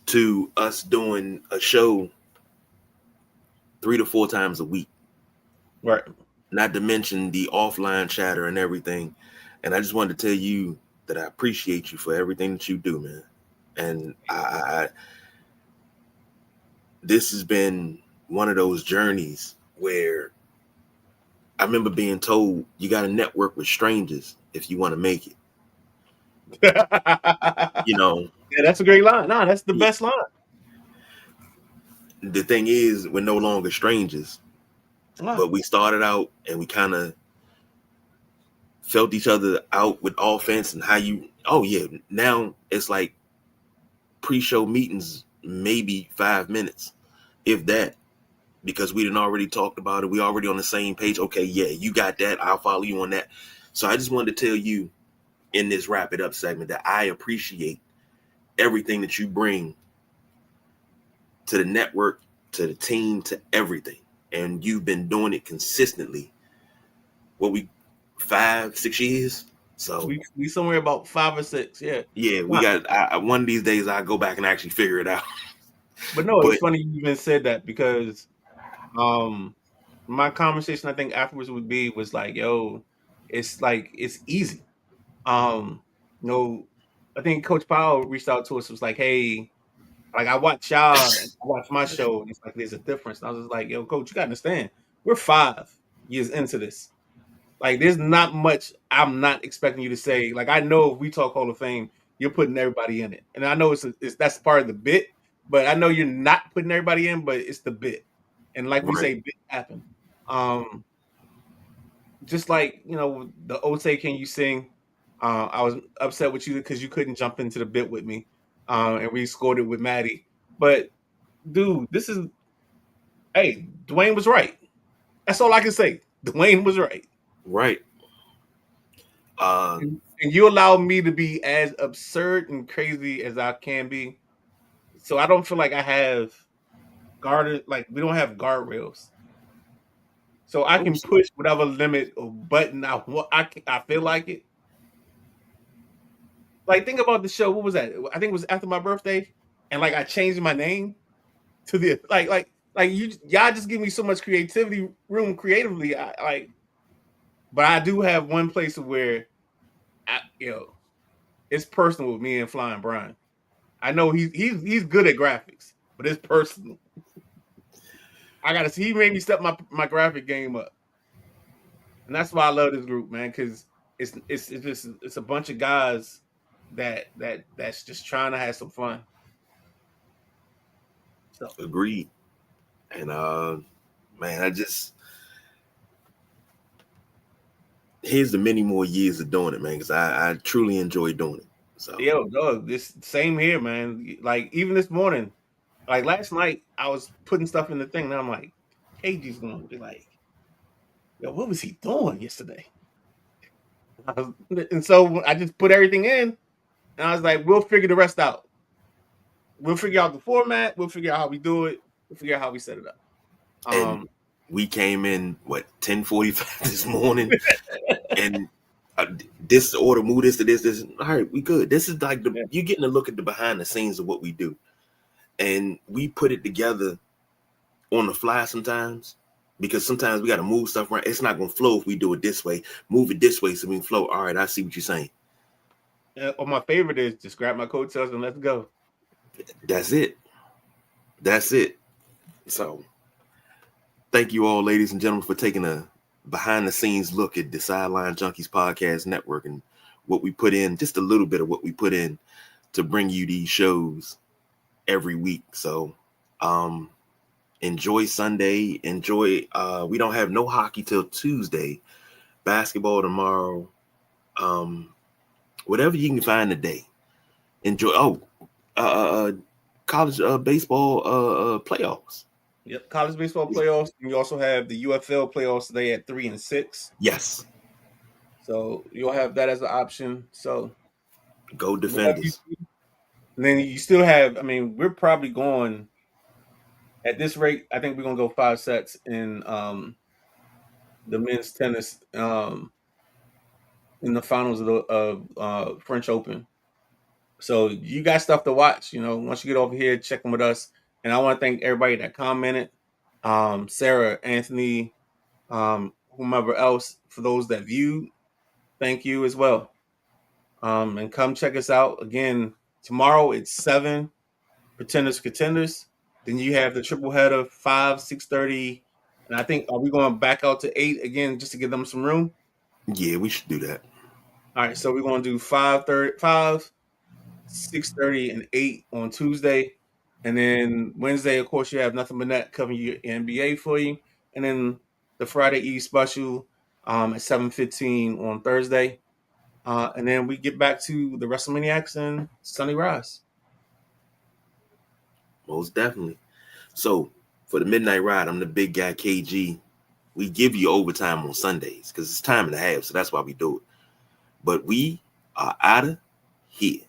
[SPEAKER 2] to us doing a show 3 to 4 times a week.
[SPEAKER 1] Right.
[SPEAKER 2] Not to mention the offline chatter and everything. And I just wanted to tell you that I appreciate you for everything that you do, man. And I this has been one of those journeys where I remember being told you got to network with strangers if you want to make it. You know,
[SPEAKER 1] Yeah, that's a great line. No, that's the
[SPEAKER 2] Yeah.
[SPEAKER 1] best line.
[SPEAKER 2] The thing is, we're no longer strangers,
[SPEAKER 1] Wow.
[SPEAKER 2] but we started out and we kind of felt each other out with offense and how you, oh yeah, now it's like pre-show meetings, maybe 5 minutes, if that, because we didn't already talked about it. We already on the same page. Okay, yeah, you got that. I'll follow you on that. So I just wanted to tell you in this wrap it up segment that I appreciate everything that you bring to the network, to the team, to everything. And you've been doing it consistently. What, we 5-6 years? So
[SPEAKER 1] we somewhere about 5 or 6. Yeah.
[SPEAKER 2] yeah, we got one of these days I go back and actually figure it out.
[SPEAKER 1] But no, it's funny you even said that, because my conversation I think afterwards was like, yo, it's like it's easy. I think Coach Powell reached out to us, was like, hey, like I watch y'all and I watch my show, and it's like there's a difference. And I was just like, yo, Coach, you gotta understand, we're 5 years into this. Like, there's not much I'm not expecting you to say. Like, I know if we talk Hall of Fame, you're putting everybody in it, and I know that's part of the bit. But I know you're not putting everybody in, but it's the bit. And like we
[SPEAKER 2] Right.
[SPEAKER 1] say, bit happen. Just like, the Old Say Can You Sing? I was upset with you because you couldn't jump into the bit with me, and we scored it with Maddie. But dude, hey, Dwayne was right. That's all I can say. Dwayne was right.
[SPEAKER 2] Right.
[SPEAKER 1] And you allow me to be as absurd and crazy as I can be. So I don't feel like I have we don't have guardrails. So I can push whatever limit or button I feel like it. Like, think about the show. What was that? I think it was after my birthday, and like I changed my name to the y'all just give me so much room creatively. But I do have one place where it's personal with me and Flying Brian. I know he's good at graphics, but it's personal. I gotta see. He made me step my graphic game up, and that's why I love this group, man. Because it's a bunch of guys that's just trying to have some fun. So
[SPEAKER 2] agreed. And man, here's the many more years of doing it, man, because I truly enjoy doing it. So
[SPEAKER 1] yo, dog, this same here, man. Like, even this morning, like last night, I was putting stuff in the thing, and I'm like, KG's gonna be like, yo, what was he doing yesterday? And so I just put everything in, and I was like, we'll figure the rest out. We'll figure out the format. We'll figure out how we do it. We'll figure out how we set it up.
[SPEAKER 2] And we came in 10:45 this morning, and this order, move this to this. All right, we good. This is like you're getting a look at the behind the scenes of what we do, and we put it together on the fly sometimes, because sometimes we got to move stuff around. It's not gonna flow if we do it this way. Move it this way so we can flow. All right, I see what you're saying.
[SPEAKER 1] Or my favorite is just grab my coattails and let's go.
[SPEAKER 2] That's it. That's it. So thank you all, ladies and gentlemen, for taking a behind the scenes look at the Sideline Junkies Podcast Network and what we put in, just a little bit of what we put in to bring you these shows every week. So enjoy Sunday. Enjoy. We don't have no hockey till Tuesday. Basketball tomorrow. Whatever you can find today. Enjoy. College baseball playoffs.
[SPEAKER 1] Yep, college baseball playoffs. And you also have the UFL playoffs today at 3 and 6.
[SPEAKER 2] Yes.
[SPEAKER 1] So you'll have that as an option. So
[SPEAKER 2] go Defenders.
[SPEAKER 1] And then you still have, I mean, we're probably going at this rate. I think we're gonna go 5 sets in the men's tennis in the finals of the French Open. So you got stuff to watch. You know, once you get over here, check them with us. And I want to thank everybody that commented, Sarah, Anthony, whomever else, for those that viewed. Thank you as well. And come check us out again tomorrow. It's 7 Pretenders Contenders. Then you have the triple header 5, 6:30, and I think are we going back out to 8 again just to give them some room?
[SPEAKER 2] Yeah, we should do that.
[SPEAKER 1] All right, so we're going to do 5, 6:30, and 8 on Tuesday, and then Wednesday, of course, you have Nothing But Net covering your NBA for you, and then the Friday Eve special at 7:15 on Thursday, and then we get back to the WrestleManiacs and Sunny Rise.
[SPEAKER 2] Most definitely. So for the Midnight Ride, I'm the big guy KG. We give you overtime on Sundays because it's time and a half, so that's why we do it. But we are out of here.